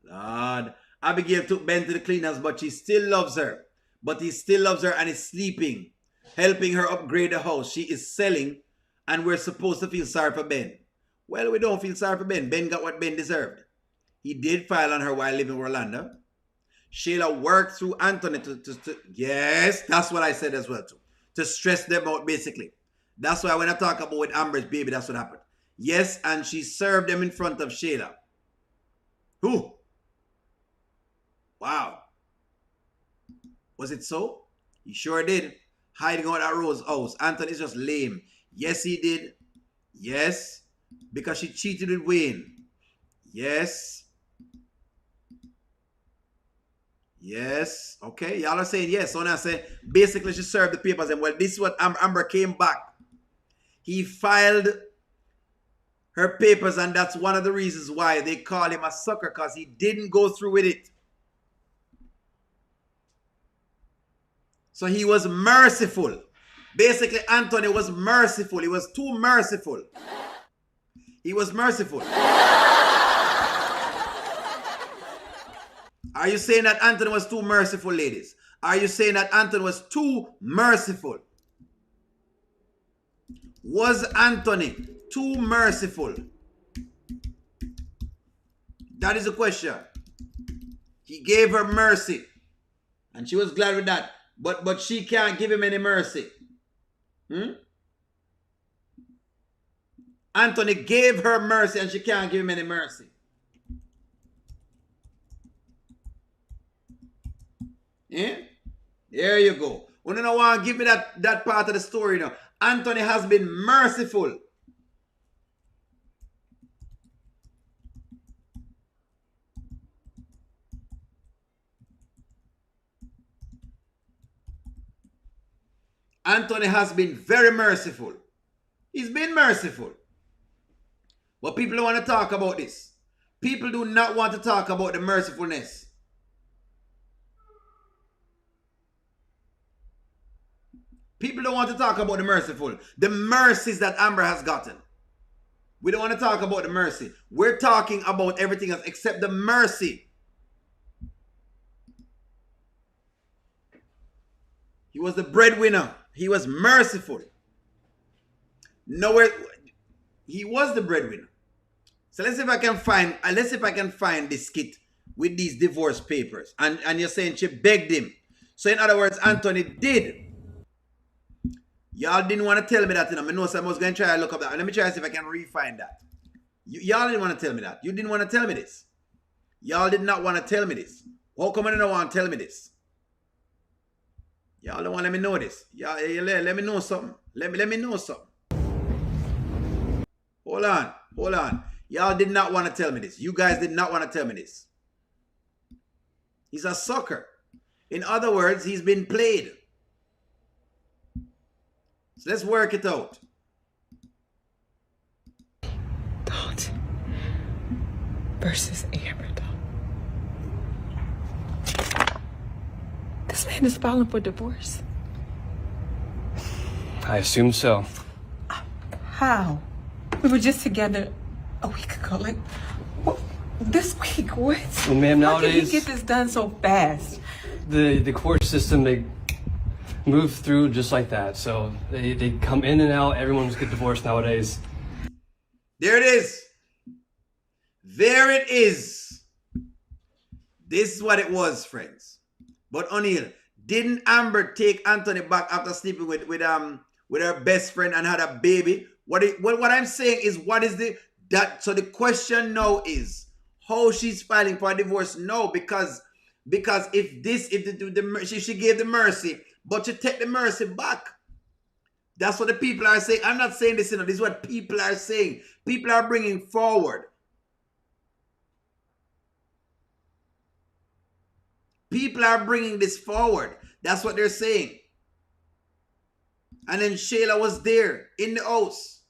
Lord, Abigail took Ben to the cleaners, but she still loves her. And is sleeping, helping her upgrade the house. She is selling, and we're supposed to feel sorry for Ben. Well, we don't feel sorry for Ben. Ben got what Ben deserved. He did file on her while living in Orlando. Shayla worked through Anthony to yes, that's what I said as well too. To stress them out, basically. That's why when I talk about with Amber's baby, that's what happened. Yes, and she served them in front of Shayla. Who? Wow. Was it so? He sure did. Hiding out at Rose's house. Anthony's just lame. Yes, he did. Yes. Because she cheated with Wayne. Yes. Yes. Okay. Y'all are saying yes. So now I say, basically she served the papers. And well, this is what Amber came back. He filed her papers, and that's one of the reasons why they call him a sucker, because he didn't go through with it. So he was merciful. Basically, Anthony was merciful. He was too merciful. He was merciful. Are you saying that Anthony was too merciful, ladies? Are you saying that Anthony was too merciful? Was Anthony too merciful? That is the question. He gave her mercy, and she was glad with that. But she can't give him any mercy. Anthony gave her mercy, and she can't give him any mercy. Yeah? There you go. Well, you don't want to give me that part of the story now. Anthony has been merciful. Anthony has been very merciful. He's been merciful. But people don't want to talk about this. People do not want to talk about the mercifulness. People don't want to talk about the merciful. The mercies that Amber has gotten. We don't want to talk about the mercy. We're talking about everything else except the mercy. He was the breadwinner. He was merciful. Nowhere. He was the breadwinner. So let's see if I can find this skit with these divorce papers. And you're saying she begged him. So in other words, Anthony did. Y'all didn't want to tell me that. I know so I was going to try to look up that. Let me try to see if I can re-find that. Y'all didn't want to tell me that. You didn't want to tell me this. Y'all did not want to tell me this. How come you don't want to tell me this? Y'all don't want to let me know this. Y'all let me know something. Let me know something. Hold on. Y'all did not want to tell me this. You guys did not want to tell me this. He's a sucker. In other words, he's been played. So let's work it out. Don't. Versus Amber, This man is filing for divorce. I assume so. How? We were just together a week ago. Like, what, this week? What? Well, ma'am, How did nowadays he get this done so fast? the court system, they move through just like that. So they come in and out. Everyone's get divorced nowadays. There it is. There it is. This is what it was, friends. But O'Neal, didn't Amber take Anthony back after sleeping with her best friend and had a baby? What I'm saying is, so the question now is how she's filing for a divorce now, because if she gave the mercy, but you take the mercy back. That's what the people are saying. I'm not saying this, this is what people are saying. People are bringing forward. People are bringing this forward. That's what they're saying. And then Shayla was there in the house.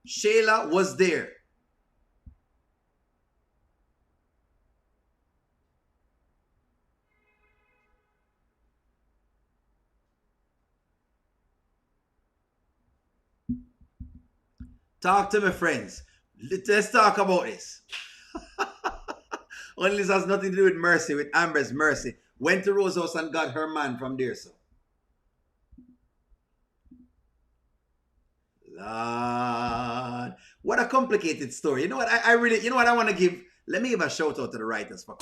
Shayla was there. Talk to me, friends. Let's talk about this. Only this has nothing to do with mercy, with Amber's mercy. Went to Rose's house and got her man from there, so. Lord. What a complicated story. You know what? I really, you know what I want to give? Let me give a shout out to the writers for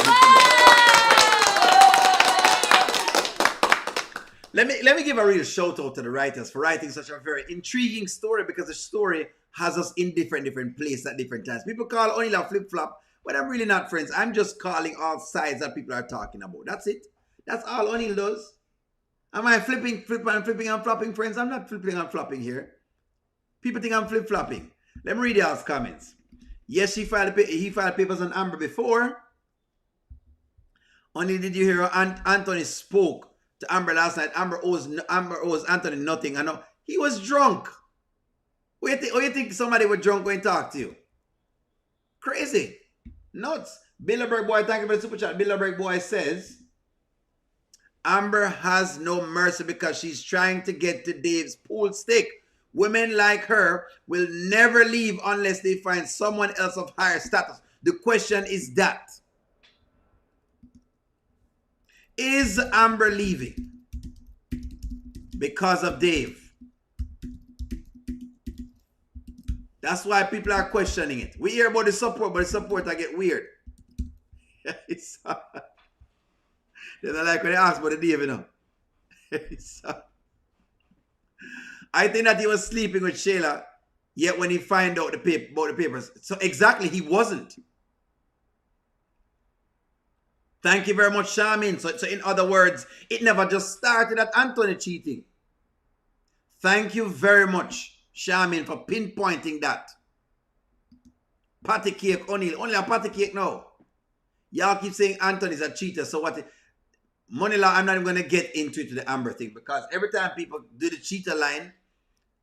Let me give a real shout out to the writers for writing such a very intriguing story, because the story has us in different places at different times. People call O'Neal a flip-flop, But I'm really not, friends. I'm just calling all sides that people are talking about. That's it. That's all O'Neal does. Am I flipping and flopping, friends? I'm not flipping and flopping here. People think I'm flip-flopping. Let me read y'all's comments. Yes, he filed papers on Amber before. Only did you hear how Anthony spoke to Amber last night? Amber owes Anthony nothing. I know he was drunk. What you think somebody was drunk when talk to you? Crazy. Nuts. Bilderberg Boy, thank you for the super chat. Bilderberg Boy says, Amber has no mercy because she's trying to get to Dave's pool stick. Women like her will never leave unless they find someone else of higher status. The question is that, is Amber leaving because of Dave? That's why people are questioning it. We hear about the support, but the support I get weird. They don't like when they ask about the Dave, you know. I think that he was sleeping with Shayla, yet when he find out about the papers. So exactly, he wasn't. Thank you very much, Charmin. So in other words, it never just started at Anthony cheating. Thank you very much, Charmin, for pinpointing that. Patty cake, O'Neal. Only a patty cake now. Y'all keep saying Anthony's a cheater. So what? Money law, I'm not even going to get into it to the Amber thing, because every time people do the cheater line,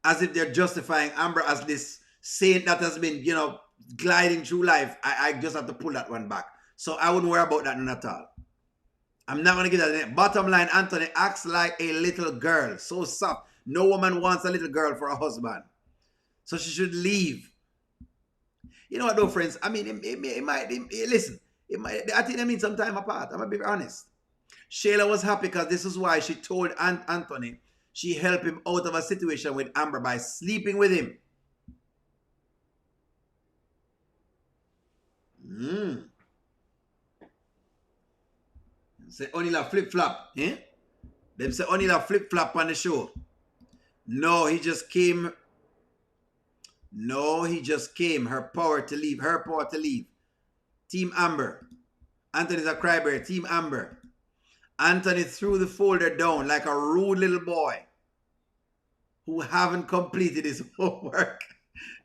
as if they're justifying Amber as this saint that has been, you know, gliding through life, I just have to pull that one back. So I wouldn't worry about that none at all. I'm not going to get that. Bottom line, Anthony acts like a little girl. So soft. No woman wants a little girl for a husband. So she should leave. You know what though, friends? I mean, it might, listen, I think they mean some time apart. I'm going to be honest. Shayla was happy because this is why she told Anthony she helped him out of a situation with Amber by sleeping with him. Say O'Neal a flip-flop, eh? Them say O'Neal a flip-flop on the show. No, he just came. No, he just came. Her power to leave. Her power to leave. Team Amber. Anthony's a crybaby. Team Amber. Anthony threw the folder down like a rude little boy who haven't completed his homework.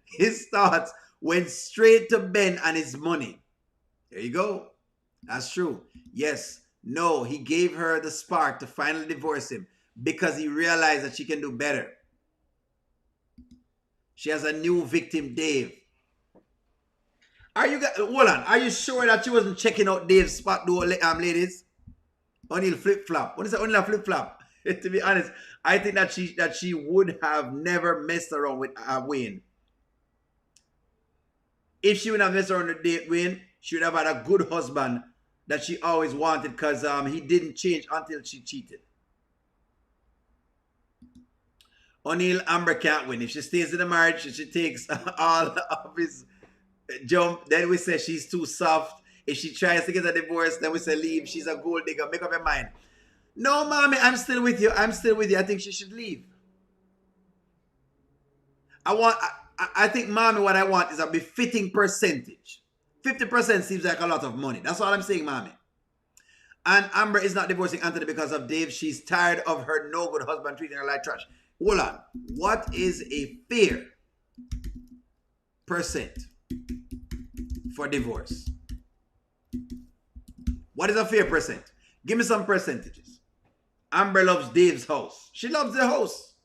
His thoughts went straight to Ben and his money. There you go. That's true. Yes. No, he gave her the spark to finally divorce him because he realized that she can do better. She has a new victim, Dave. Hold on. Are you sure that she wasn't checking out Dave's spot, though, ladies? O'Neal flip-flop. What is that? O'Neal flip-flop? To be honest, I think that she would have never messed around with Wayne. If she would have messed around with Wayne, she would have had a good husband that she always wanted, because he didn't change until she cheated. O'Neal, Amber can't win. If she stays in the marriage, she takes all of his jump, then we say she's too soft. If she tries to get a divorce, then we say leave. She's a gold digger. Make up your mind. No, mommy, I'm still with you. I'm still with you. I think she should leave. I think, mommy, what I want is a befitting percentage. 50% seems like a lot of money. That's all I'm saying, mommy. And Amber is not divorcing Anthony because of Dave. She's tired of her no-good husband treating her like trash. Hold on. What is a fair percent for divorce? What is a fair percent? Give me some percentages. Amber loves Dave's house. She loves the house.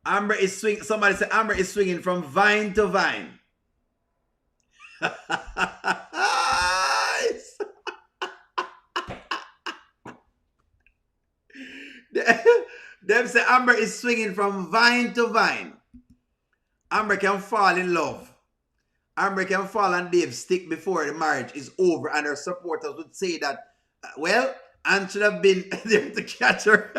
Amber is swinging. Somebody said Amber is swinging from vine to vine. Them say Amber is swinging from vine to vine. Amber can fall in love. Amber can fall on Dave's stick before the marriage is over, and her supporters would say that, well, Anne should have been there to catch her.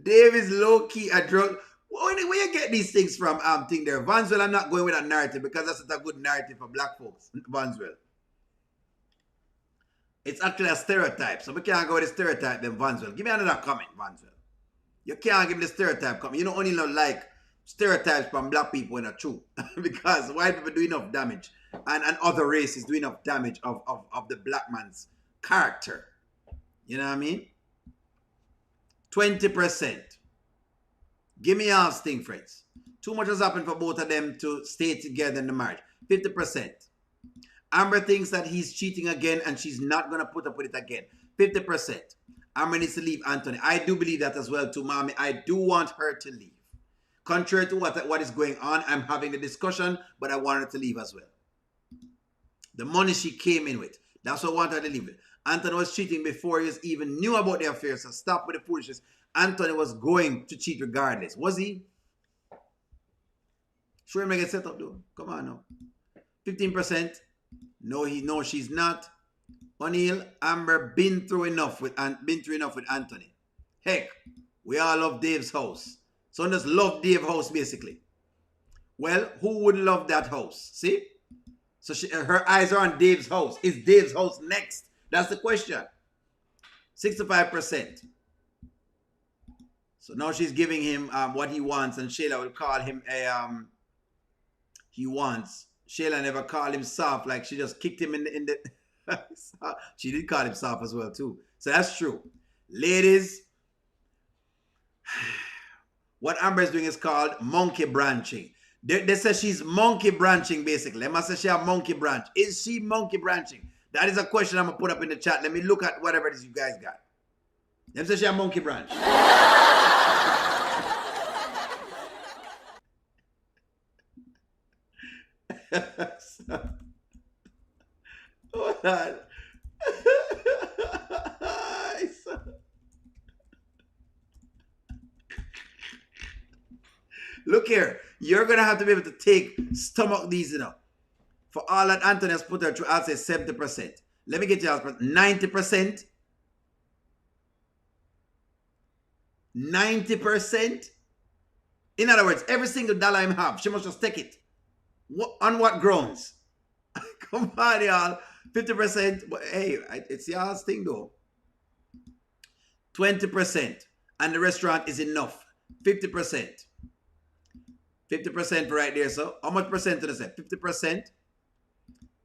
Dave is low-key a drug. Where you get these things from? Thing there. Vanswell, I'm not going with a narrative because that's not a good narrative for black folks. Vanswell. It's actually a stereotype. So we can't go with a stereotype then, Vanswell. Give me another comment, Vanswell. You can't give the stereotype come. You don't only not like stereotypes from black people when are true. Because white people do enough damage. And other races do enough damage of the black man's character. You know what I mean? 20%. Give me y'all's thing, friends. Too much has happened for both of them to stay together in the marriage. 50%. Amber thinks that he's cheating again and she's not going to put up with it again. 50%. Amber needs to leave Anthony. I do believe that as well too, mommy. I do want her to leave. Contrary to what is going on, I'm having the discussion, but I want her to leave as well. The money she came in with, that's what I want her to leave it. Anthony was cheating before he even knew about the affair, so stop with the foolishness. Anthony was going to cheat regardless. Was he? Sure, him get set up though. Come on now. 15%. No, she's not. O'Neal, Amber been through enough with Anthony. Heck, we all love Dave's house. So just love Dave's house basically. Well, who wouldn't love that house? See? So her eyes are on Dave's house. Is Dave's house next? That's the question. 65%. So now she's giving him what he wants, and Shayla will call him he wants. Shayla never called him soft, like she just kicked him in the she did call him soft as well too. So that's true. Ladies, what Amber is doing is called monkey branching. They say she's monkey branching basically. They must say she a monkey branch. Is she monkey branching? That is a question I'm going to put up in the chat. Let me look at whatever it is you guys got. Them say she a monkey branch. Hold on. Look here. You're going to have to be able to stomach these, you know. For all that Anthony has put her through, I'll say 70%. Let me get you 90%. 90%. In other words, every single dollar I have, she must just take it. On what grounds? Come on, y'all. 50%. But hey, it's y'all's thing though. 20%. And the restaurant is enough. 50%. 50% right there, so how much percent did I say? 50%.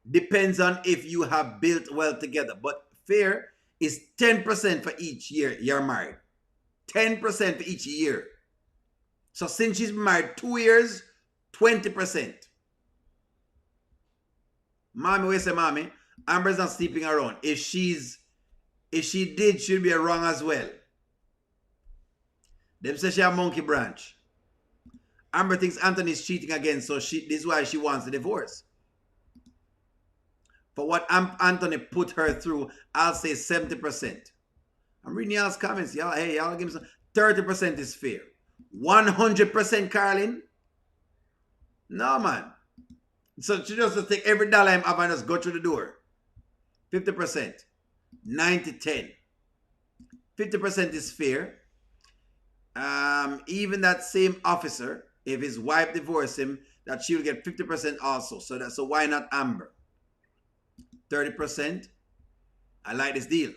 Depends on if you have built well together. But fair is 10% for each year you're married. 10% for each year. So since she's been married 2 years, 20%. Mommy, we say mommy, Amber's not sleeping around. If she did, she'd be wrong as well. Them say she a monkey branch. Amber thinks Anthony's cheating again, so this is why she wants the divorce. For what Anthony put her through, I'll say 70%. I'm reading y'all's comments. Y'all, hey, y'all give me some. 30% is fair. 100%, Carlin? No, man. So she just take every dollar I'm having and just go through the door. 50%. 90-10. 50% is fair. Even that same officer, if his wife divorced him, that she will get 50% also. So why not Amber? 30%. I like this deal.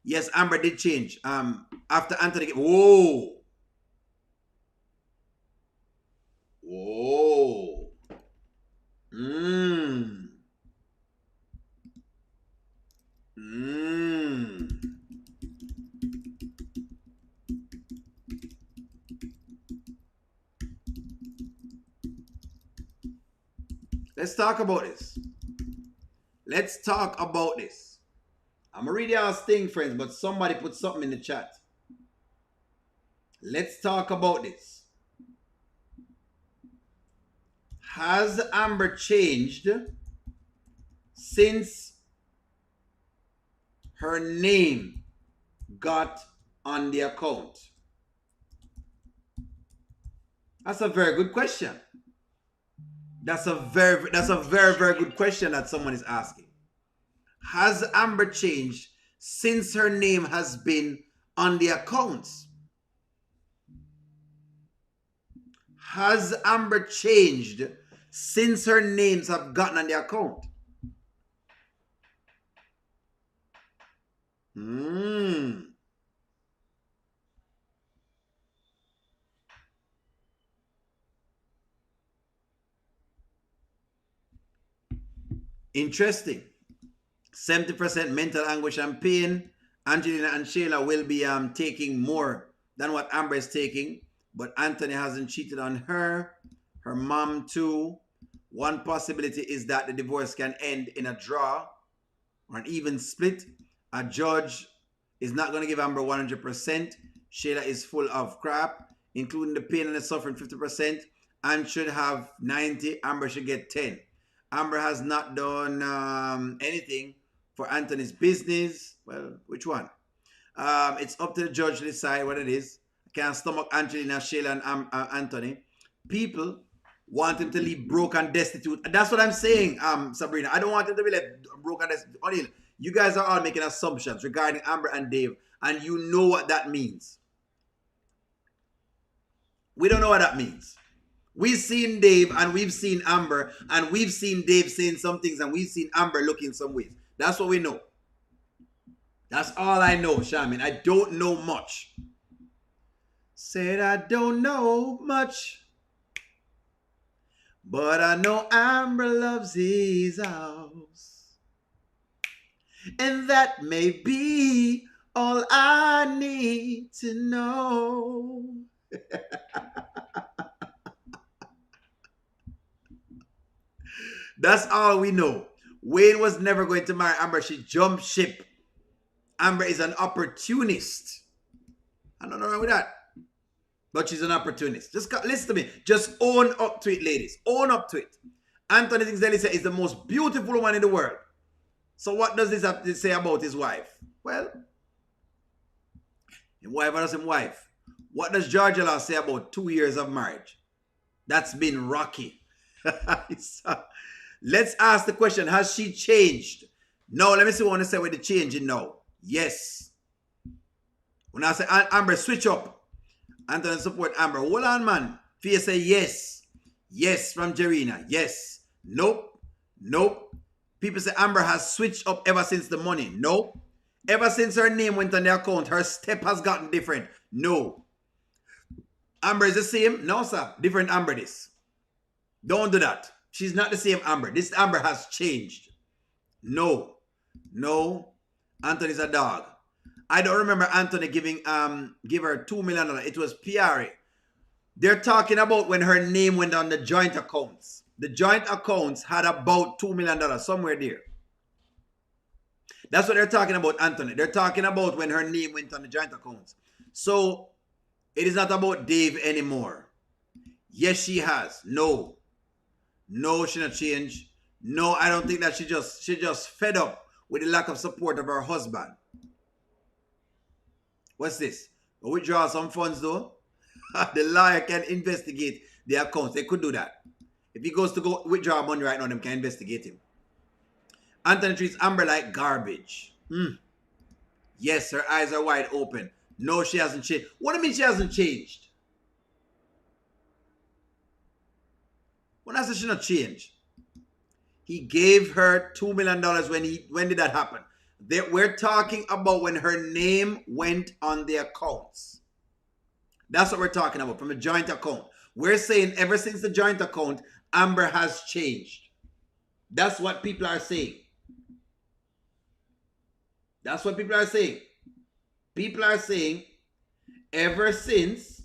Yes, Amber did change. After Anthony. Whoa. Let's talk about this. Let's talk about this. I'm going to read y'all's thing, friends, but somebody put something in the chat. Let's talk about this. Has Amber changed since her name got on the account? That's a very good question. That's a very, very good question that someone is asking. Has Amber changed since her name has been on the accounts? Has Amber changed since her names have gotten on the account? Interesting. 70% mental anguish and pain. Angelina and Shayla will be taking more than what Amber is taking, but Anthony hasn't cheated on her. Her mom too. One possibility is that the divorce can end in a draw or an even split. A judge is not going to give Amber 100%. Shayla is full of crap, including the pain and the suffering 50%, and should have 90. Amber should get 10. Amber has not done anything for Anthony's business. Well, which one? It's up to the judge to decide what it is. I can't stomach Angelina, Shayla, and Anthony. People want him to leave broke and destitute. That's what I'm saying, Sabrina. I don't want him to be left broke and destitute. O'Neal, you guys are all making assumptions regarding Amber and Dave, and you know what that means. We don't know what that means. We've seen Dave and we've seen Amber, and we've seen Dave saying some things and we've seen Amber looking some ways. That's what we know. That's all I know, Shaman. I don't know much. Said I don't know much, but I know Amber loves his house. And that may be all I need to know. That's all we know. Wayne was never going to marry Amber. She jumped ship. Amber is an opportunist. I don't know wrong with that. But she's an opportunist. Just listen to me. Just own up to it, ladies. Own up to it. Anthony thinks Elisa is the most beautiful woman in the world. So what does this have to say about his wife? Well, his wife or his wife. What does Georgia Law say about 2 years of marriage? That's been rocky. Let's ask the question, has she changed? No, let me see what I want to say with the changing now. Yes. When I say Amber, switch up. Anthony support Amber. Hold on, man. Fia say yes. Yes from Jerina. Yes. Nope. Nope. People say Amber has switched up ever since the money. Nope. Ever since her name went on the account, her step has gotten different. No. Amber is the same? No, sir. Different Amber this. Don't do that. She's not the same Amber. This Amber has changed. No. No. Anthony's a dog. I don't remember Anthony give her $2 million. It was Piari. They're talking about when her name went on the joint accounts. The joint accounts had about $2 million, somewhere there. That's what they're talking about, Anthony. They're talking about when her name went on the joint accounts. So, it is not about Dave anymore. Yes, she has. No. No, she not changed. No, I don't think that she just fed up with the lack of support of her husband. What's this? Withdraw some funds though. The lawyer can investigate the accounts. They could do that. If he goes to go withdraw money right now, they can investigate him. Anthony treats Amber like garbage. Yes, her eyes are wide open. No, she hasn't changed. What do you mean she hasn't changed? When I say she not changed, he gave her $2 million when did that happen? We're talking about when her name went on the accounts. That's what we're talking about, from a joint account. We're saying ever since the joint account, Amber has changed. That's what people are saying. That's what people are saying. People are saying ever since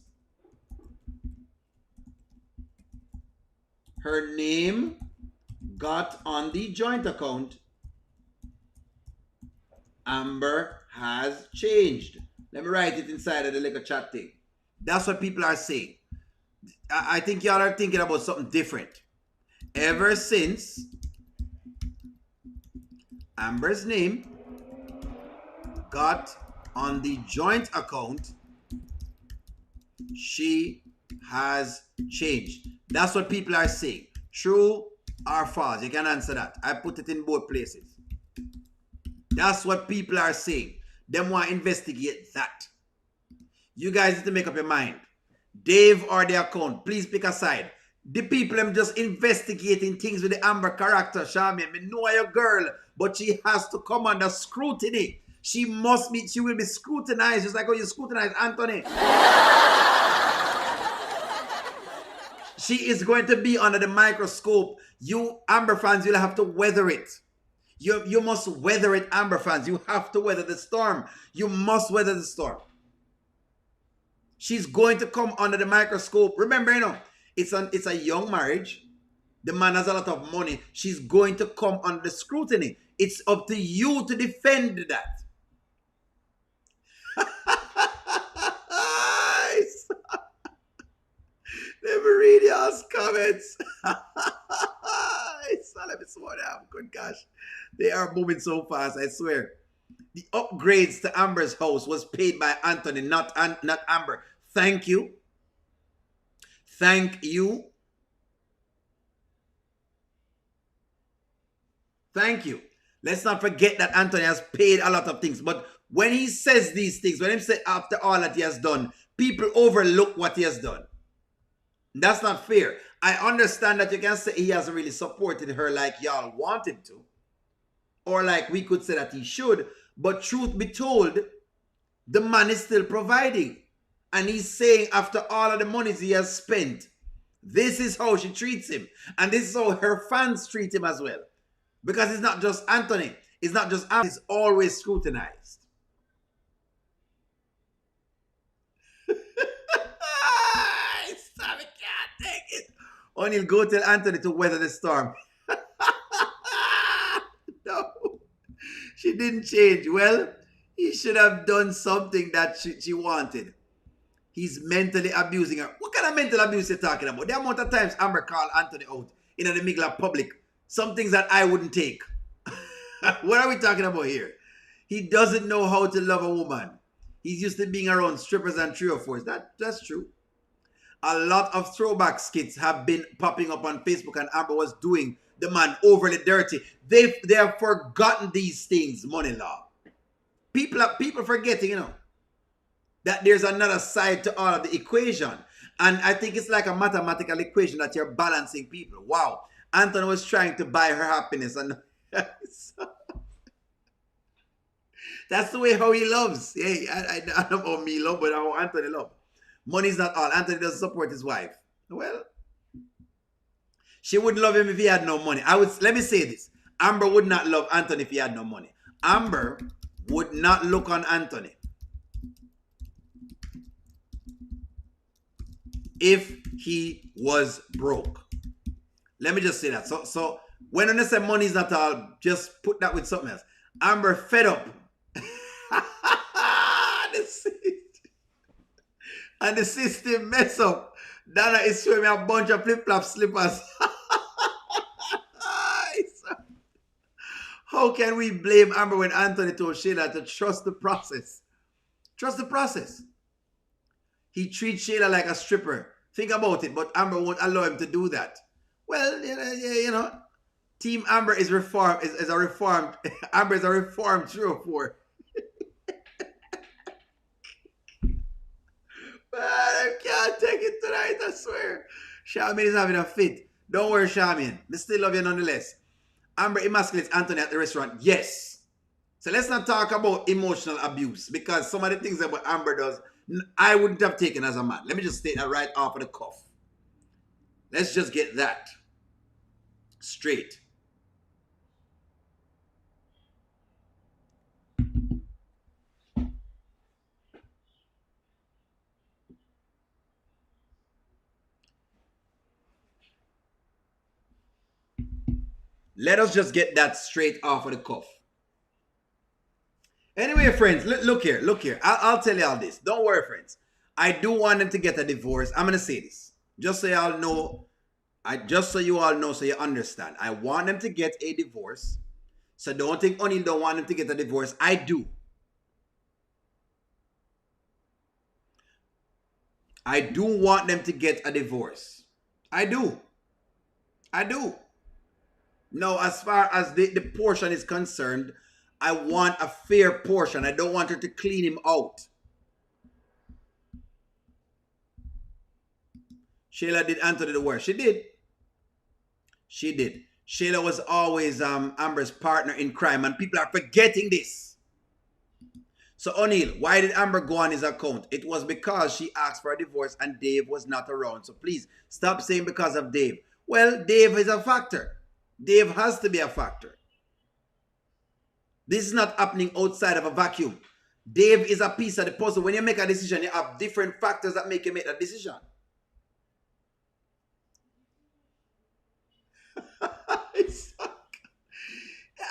her name got on the joint account, Amber has changed. Let me write it inside of the little chat thing. That's what people are saying. I think y'all are thinking about something different. Ever since Amber's name got on the joint account, she has changed. That's what people are saying. True or false? You can answer that. I put it in both places. That's what people are saying. Them want to investigate that. You guys need to make up your mind. Dave or the account, please pick a side. The people I'm just investigating things with the Amber character, Charmaine. I know your girl, but she has to come under scrutiny. She will be scrutinized just like how you scrutinize Anthony. She is going to be under the microscope. You Amber fans, you'll have to weather it. You must weather it, Amber fans. You have to weather the storm. You must weather the storm. She's going to come under the microscope. Remember, it's a young marriage. The man has a lot of money. She's going to come under the scrutiny. It's up to you to defend that. Let me read y'all's comments. Let me slow down. Good gosh. They are moving so fast, I swear. The upgrades to Amber's house was paid by Anthony, not Amber. Thank you. Thank you. Thank you. Let's not forget that Anthony has paid a lot of things. But when he says these things, when he says after all that he has done, people overlook what he has done. That's not fair. I understand that you can say he hasn't really supported her like y'all want him to. Or like we could say that he should. But truth be told, the man is still providing. And he's saying after all of the monies he has spent, this is how she treats him. And this is how her fans treat him as well. Because it's not just Anthony. It's not just Anthony. It's always scrutinized. Sammy can't take it. Only go tell Anthony to weather the storm. No. She didn't change. Well, he should have done something that she wanted. He's mentally abusing her. What kind of mental abuse are you talking about? The amount of times Amber called Anthony out in the middle of public. Some things that I wouldn't take. What are we talking about here? He doesn't know how to love a woman. He's used to being around strippers and 304s. That's true. A lot of throwback skits have been popping up on Facebook, and Amber was doing the man overly dirty. They have forgotten these things, money law. People forgetting, that there's another side to all of the equation. And I think it's like a mathematical equation that you're balancing people. Wow. Anthony was trying to buy her happiness. And that's the way how he loves. Hey, I don't know how me love, but how Anthony love. Money's not all. Anthony doesn't support his wife. Well, she wouldn't love him if he had no money. Let me say this. Amber would not love Anthony if he had no money. Amber would not look on Anthony if he was broke. Let me just say that. So when I say money is not all, just put that with something else. Amber fed up. And the system mess up. Dana is showing me a bunch of flip-flop slippers. How can we blame Amber when Anthony told Sheila to trust the process? Trust the process. He treats Sheila like a stripper. Think about it, but Amber won't allow him to do that. Well, Team Amber is reformed. Is a reformed. Amber is a reformed 304. Man, I can't take it tonight, I swear. Charmaine is having a fit. Don't worry, Charmaine. I still love you nonetheless. Amber emasculates Anthony at the restaurant. Yes. So let's not talk about emotional abuse, because some of the things that what Amber does, I wouldn't have taken as a man. Let me just state that right off of the cuff. Let's just get that straight. Let us just get that straight off of the cuff. Anyway, friends, look here. I'll tell you all this. Don't worry, friends. I do want them to get a divorce. I'm going to say this. Just so y'all know. Just so you all know, so you understand. I want them to get a divorce. So don't think O'Neal don't want them to get a divorce. I do. I do want them to get a divorce. I do. Now, as far as the portion is concerned, I want a fair portion. I don't want her to clean him out. Sheila did Anthony the worst. She did. Sheila was always Amber's partner in crime, and people are forgetting this. So O'Neal, why did Amber go on his account? It was because she asked for a divorce and Dave was not around. So please stop saying because of Dave. Well, Dave is a factor. Dave has to be a factor. This is not happening outside of a vacuum. Dave is a piece of the puzzle. When you make a decision, you have different factors that make you make that decision.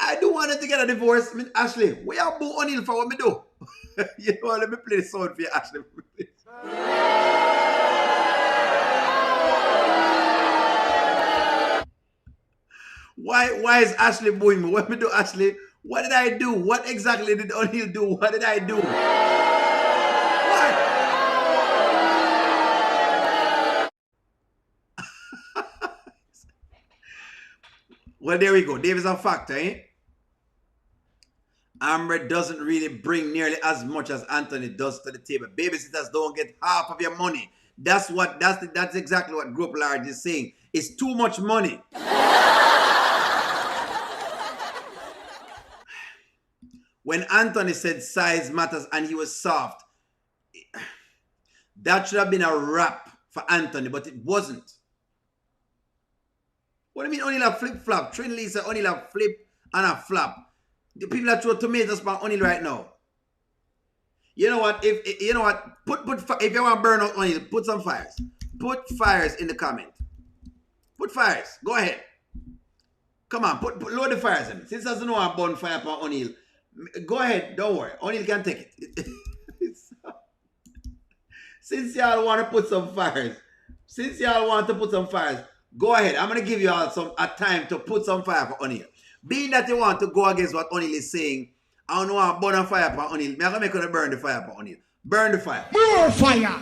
I do want to get a divorce. I mean, Ashley, where you boo O'Neal for what me do? You know what? Let me play the sound for you, Ashley. Why is Ashley booing me? What me do, Ashley? What did I do? What exactly did O'Neal do? What did I do? What? Well, there we go. Dave is a factor, eh? Amber doesn't really bring nearly as much as Anthony does to the table. Babysitters don't get half of your money. That's exactly what Group Large is saying. It's too much money. When Anthony said size matters and he was soft, that should have been a wrap for Anthony, but it wasn't. What do you mean O'Neal a flip-flop? Trin Lee said O'Neal a flip and a flop. The people that throw tomatoes by O'Neal right now. You know what? If you know what, if you want to burn out O'Neal, put some fires. Put fires in the comment. Put fires. Go ahead. Come on, load the fires in. Since there's no one burn fire upon O'Neal, go ahead. Don't worry. O'Neal can take it. Since y'all want to put some fires, go ahead. I'm gonna give you all a time to put some fire for O'Neal. Being that you want to go against what O'Neal is saying, I don't want to burn a fire for O'Neal. I'm going to make you burn the fire for O'Neal. Burn the fire. More fire.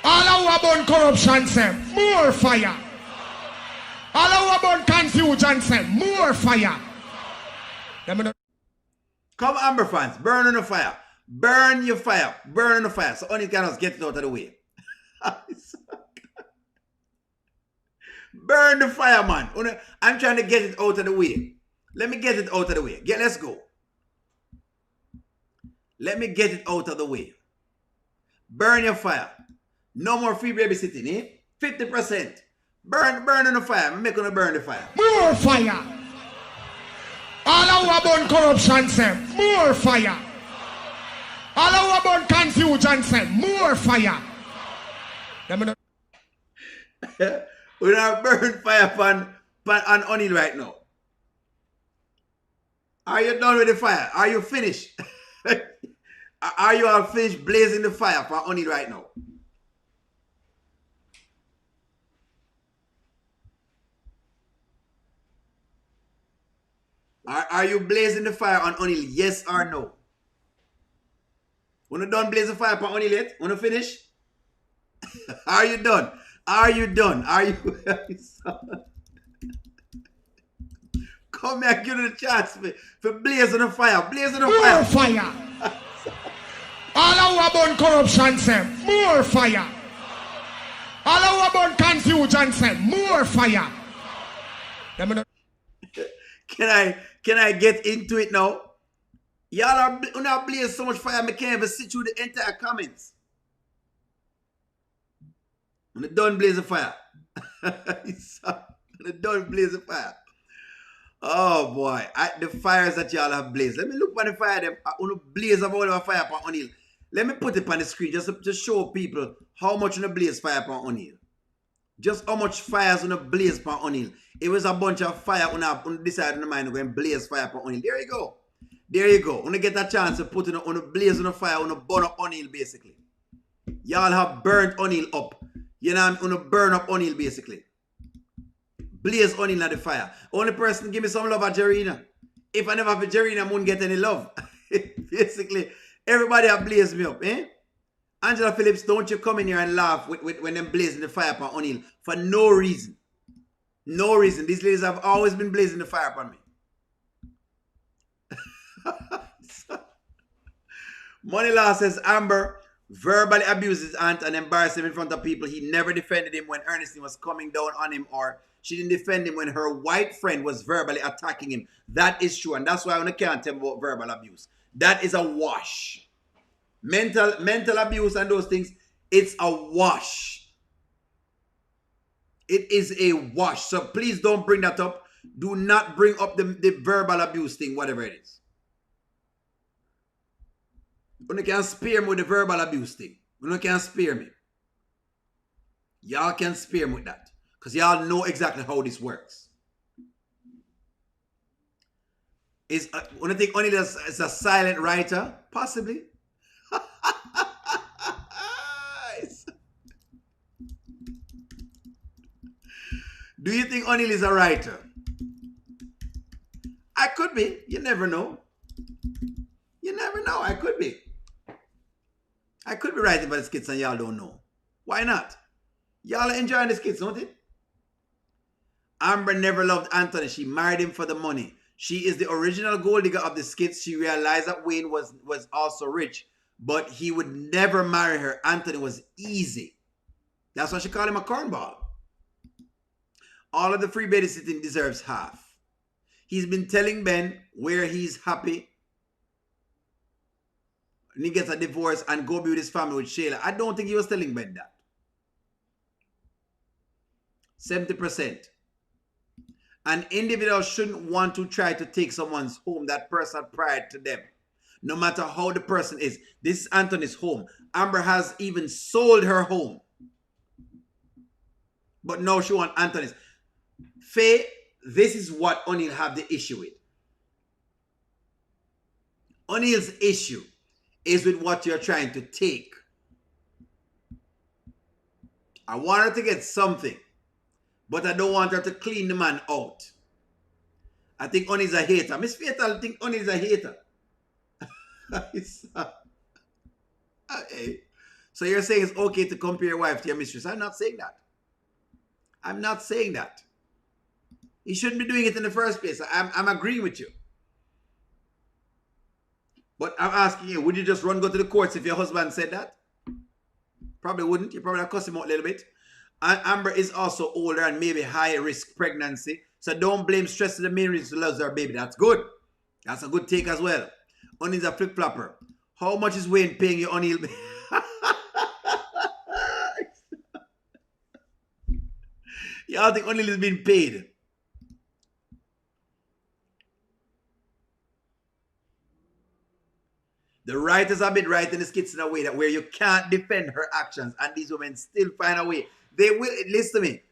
All our burn corruption say, more fire. All our burn confusion say, more fire. Come Amber fans, burn on the fire. Burn your fire. Burn on the fire. So O'Neal can just get it out of the way. Burn the fire, man. I'm trying to get it out of the way. Let me get it out of the way. Let's go. Let me get it out of the way. Burn your fire. No more free babysitting, eh? 50%. Burn on the fire. I'm making to burn the fire. More fire. All our burn corruption say, more fire. All our burn confusion say, more fire. We don't have burn fire on O'Neal right now. Are you done with the fire? Are you finished? Are you all finished blazing the fire for O'Neal right now? Are you blazing the fire on O'Neal? Yes or no? When you done blazing the fire for O'Neal yet? When you finish? Are you done? Are you done? Are you? Come here, give you the chance for blazing the fire. Blazing the fire. More fire. All our burn corruption say, more fire. All our burn confusion say, more fire. Can I get into it now? Y'all are not blazing so much fire, I can't even sit through the entire comments. When they done blaze the fire. When they done blaze the fire. Oh boy. The fires that y'all have blazed. Let me look on the fire them. I want to blaze of all of fire upon O'Neal. Let me put it on the screen just to show people how much on the blaze fire upon O'Neal. Just how much fires on the blaze upon O'Neal. It was a bunch of fire on this side of the mind going blaze fire upon O'Neal. There you go. There you go. When you get a chance to put it on the blaze on the fire, on the burn up O'Neal basically. Y'all have burnt O'Neal up. You know, I'm gonna burn up O'Neal basically. Blaze O'Neal at the fire. Only person give me some love at Angelina. If I never have Angelina, I won't get any love. Basically, everybody have blazed me up, eh? Angela Phillips, don't you come in here and laugh when them blazing the fire upon O'Neal for no reason. No reason. These ladies have always been blazing the fire upon me. Money Law says Amber verbally abused his aunt and embarrassed him in front of people. He never defended him when Ernestine was coming down on him, or she didn't defend him when her white friend was verbally attacking him. That is true, and that's why I can't tell about verbal abuse. That is a wash. Mental abuse and those things, it's a wash. It is a wash. So please don't bring that up. Do not bring up the verbal abuse thing, whatever it is. You can spare me with the verbal abuse thing. You can spare me. Y'all can spare me with that. Because y'all know exactly how this works. When I think only is a silent writer, possibly. Do you think O'Neill is a writer? I could be. You never know. You never know. I could be. I could be writing about the skits and y'all don't know. Why not? Y'all are enjoying the skits, don't it? Amber never loved Anthony. She married him for the money. She is the original gold digger of the skits. She realized that Wayne was also rich, but he would never marry her. Anthony was easy. That's why she called him a cornball. All of the free babysitting deserves half. He's been telling Ben where he's happy. And he gets a divorce and go be with his family with Shayla. I don't think he was telling Ben that. 70%. An individual shouldn't want to try to take someone's home. That person prior to them. No matter how the person is. This is Anthony's home. Amber has even sold her home. But now she wants Anthony's. Faye, this is what O'Neill have the issue with. O'Neill's issue is with what you're trying to take. I want her to get something, but I don't want her to clean the man out. I think O'Neill's a hater. Miss Fatal think O'Neill's a hater. Okay. So you're saying it's okay to compare your wife to your mistress. I'm not saying that. I'm not saying that. You shouldn't be doing it in the first place. I'm agreeing with you. But I'm asking you, would you just go to the courts if your husband said that? Probably wouldn't. You probably cuss him out a little bit. And Amber is also older and maybe high risk pregnancy. So don't blame stress to the main reason she loves her baby. That's good. That's a good take as well. O'Neill's a flip-flopper. How much is Wayne paying you, O'Neill? Y'all think O'Neill is being paid? The writers have been writing the skits in a way that where you can't defend her actions and these women still find a way. They will, listen to me.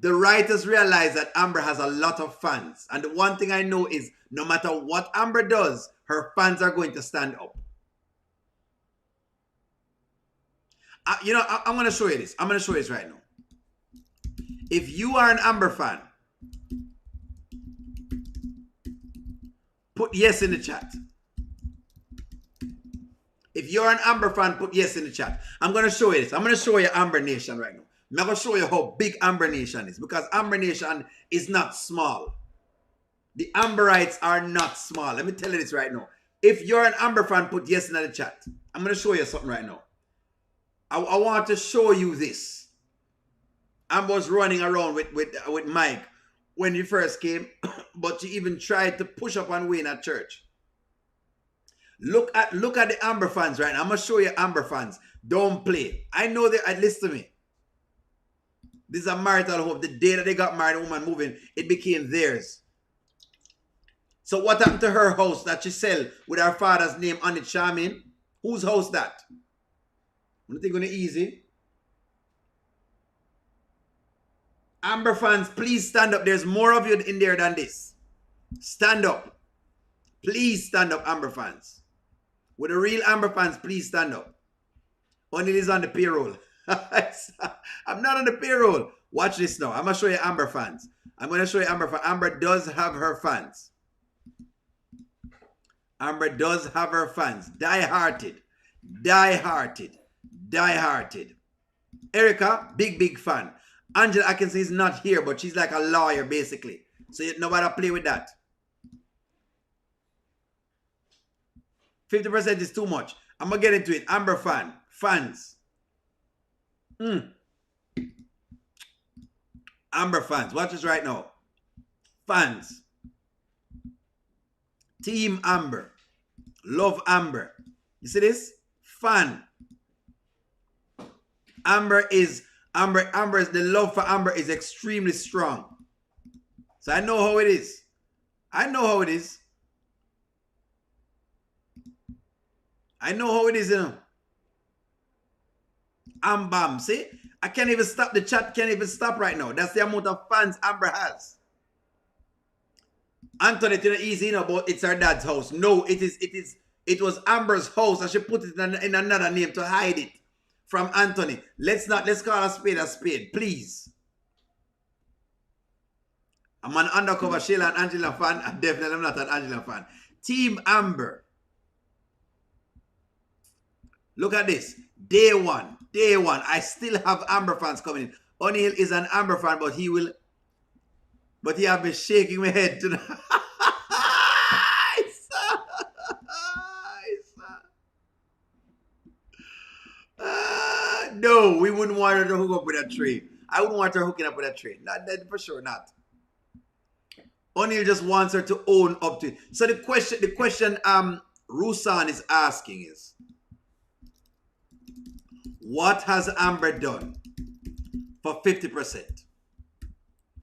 The writers realize that Amber has a lot of fans. And the one thing I know is no matter what Amber does, her fans are going to stand up. I'm going to show you this. I'm going to show you this right now. If you are an Amber fan, put yes in the chat. If you're an Amber fan, put yes in the chat. I'm going to show you this. I'm going to show you Amber Nation right now. I'm going to show you how big Amber Nation is. Because Amber Nation is not small. The Amberites are not small. Let me tell you this right now. If you're an Amber fan, put yes in the chat. I'm going to show you something right now. I want to show you this. Amber was running around with Mike when he first came. But she even tried to push up on Wayne at church. Look at the Amber fans right now. I'm going to show you Amber fans. Don't play. I know that. Listen to me. This is a marital home. The day that they got married, the woman moving, it became theirs. So what happened to her house that she sell with her father's name on it, Charmaine? Whose house that? I don't think it's easy. Amber fans, please stand up. There's more of you in there than this. Stand up. Please stand up, Amber fans. With the real Amber fans, please stand up. O'Neill is on the payroll. I'm not on the payroll. Watch this now. I'm going to show you Amber fans. I'm going to show you Amber fans. Amber does have her fans. Amber does have her fans. Die-hearted. Die-hearted. Die-hearted. Erica, big fan. Angela, I can say is not here, but she's like a lawyer, basically. So you nobody play with that. 50% is too much. I'm going to get into it. Amber fan. Fans. Amber fans. Watch this right now. Fans. Team Amber. love Amber. You see this? Fan. Amber is the love for Amber is extremely strong. So I know how it is. I know how it is. I know how it is, you know. Bam. See? I can't even stop. The chat can't even stop right now. That's the amount of fans Amber has. Anthony, it's not easy, you know, but it's her dad's house. No, it was Amber's house, and she put it in another name to hide it from Anthony. Let's call a spade, please. I'm an undercover Sheila and Angela fan. I'm definitely not an Angela fan. Team Amber. Look at this. Day one. I still have Amber fans coming in. O'Neal is an Amber fan, but he have been shaking my head tonight. No, we wouldn't want her to hook up with a tree. I wouldn't want her hooking up with a tree. Not that for sure, not. O'Neal just wants her to own up to it. So the question Rusan is asking is, what has Amber done for 50%?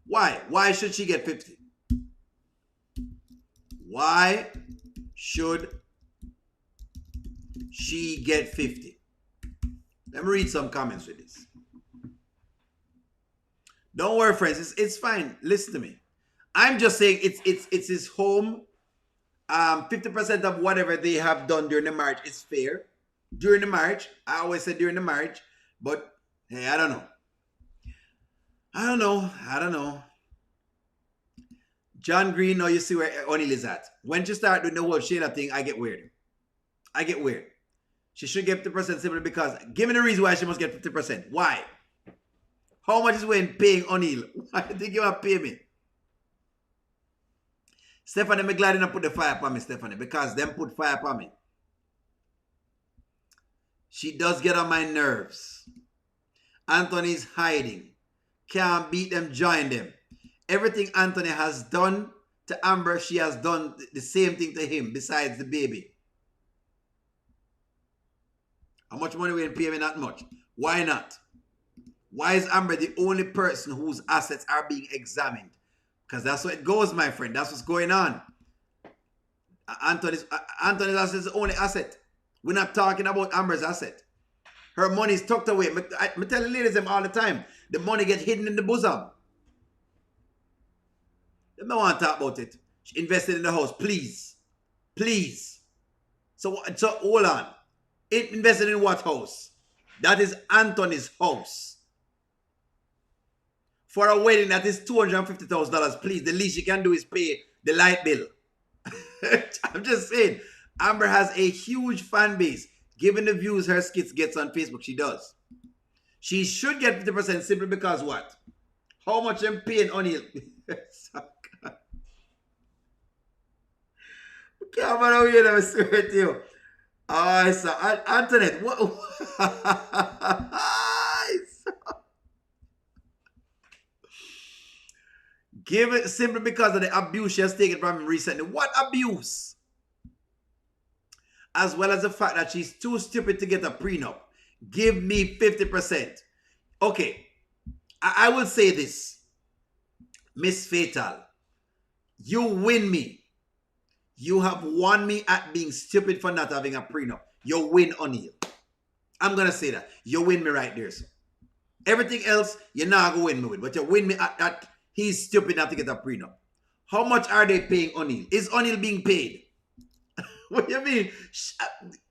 Why? Why should she get 50? Why should she get 50? Let me read some comments with this. Don't worry, friends. It's fine. Listen to me. I'm just saying it's his home. 50% of whatever they have done during the marriage is fair. During the marriage. I always say during the marriage. But, hey, I don't know. John Green, now you see where O'Neal is at. When she start doing the whole Shayla thing, I get weird. She should get 50% simply because, give me the reason why she must get 50%. Why? How much is Wayne paying O'Neal? Why do you think you want to pay me? Stephanie, I'm glad you not put the fire upon me, Stephanie, because them put fire upon me. She does get on my nerves. Anthony's hiding. Can't beat them, join them. Everything Anthony has done to Amber, she has done the same thing to him, besides the baby. How much money will you pay me? Not much. Why not? Why is Amber the only person whose assets are being examined? Because that's what it goes, my friend. That's what's going on. Anthony's asset is the only asset. We're not talking about Amber's asset. Her money is tucked away. I tell the ladies them all the time. The money gets hidden in the bosom. They don't want to talk about it. She invested in the house. Please. So hold on. It invested in what house? That is Anthony's house. For a wedding that is $250,000, please. The least you can do is pay the light bill. I'm just saying. Amber has a huge fan base. Given the views her skits gets on Facebook, she does. She should get 50% simply because what? How much I'm paying O'Neal? Come on over here, I swear to you. Oh, so Antoinette, what? Give it simply because of the abuse she has taken from him recently. What abuse? As well as the fact that she's too stupid to get a prenup. Give me 50%. Okay, I will say this. Miss Fatal, you win me. You have won me at being stupid for not having a prenup. You win O'Neal. I'm going to say that. You win me right there, sir. Everything else, you're not going to win me with. But you win me at he's stupid not to get a prenup. How much are they paying O'Neal? Is O'Neal being paid? What do you mean?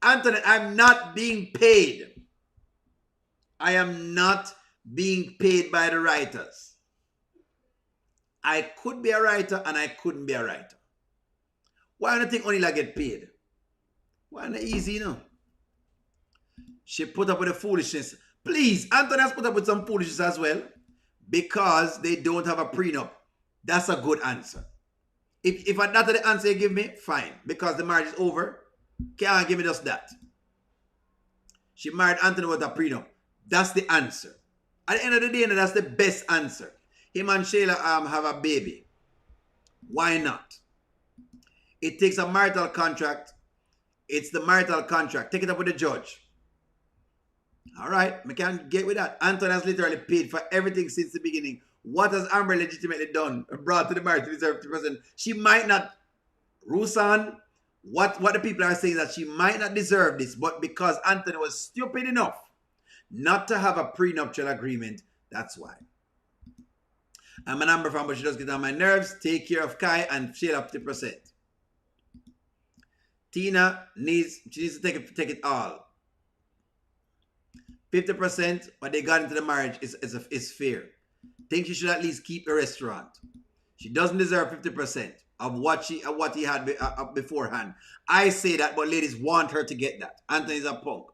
Anthony, I'm not being paid. I am not being paid by the writers. I could be a writer and I couldn't be a writer. Why do you think O'Neal get paid? Why not easy, you know? She put up with the foolishness. Please, Anthony has put up with some foolishness as well. Because they don't have a prenup. That's a good answer. If that's the answer you give me, fine. Because the marriage is over. Can't give me just that. She married Anthony with a prenup. That's the answer. At the end of the day, that's the best answer. Him and Shayla have a baby. Why not? It takes a marital contract It's the marital contract. Take it up with the judge. All right, I can't get with that. Anton has literally paid for everything since the beginning. What has Amber legitimately done? Brought to the marriage to deserve 50%. She might not, Rusan, what the people are saying is that she might not deserve this, but because Anthony was stupid enough not to have a prenuptial agreement, that's why. I'm an Amber fan, but she does get on my nerves. Take care of Kai and share up 50%. Tina needs to take it all. 50%, what they got into the marriage is fair. Think she should at least keep the restaurant. She doesn't deserve 50% of what he had beforehand. I say that, but ladies want her to get that. Anthony's a punk.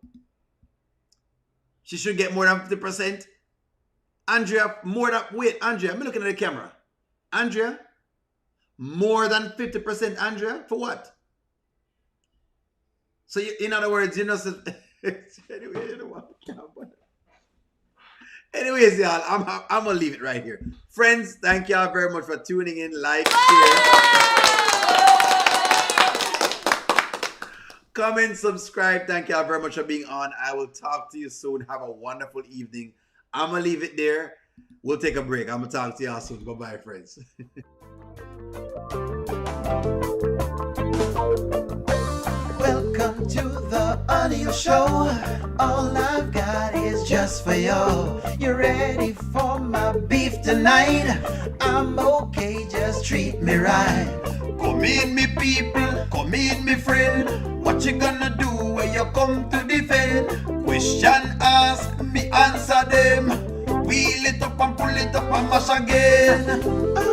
She should get more than 50%. Andrea, Andrea, I'm looking at the camera. Andrea, more than 50%, Andrea, for what? So in other words, you know, anyway, you know what? Anyways, y'all, I'm gonna leave it right here. Friends, thank y'all very much for tuning in. Like, share, comment, subscribe. Thank y'all very much for being on. I will talk to you soon. Have a wonderful evening. I'm gonna leave it there. We'll take a break. I'm gonna talk to y'all soon. Bye-bye, friends. Welcome to the audio show. All I've got is just for you. You ready for my beef tonight? I'm okay, just treat me right. Come in, me people, come in, me friend. What you gonna do when you come to defend? Question ask, me answer them. Wheel it up and pull it up and mash again.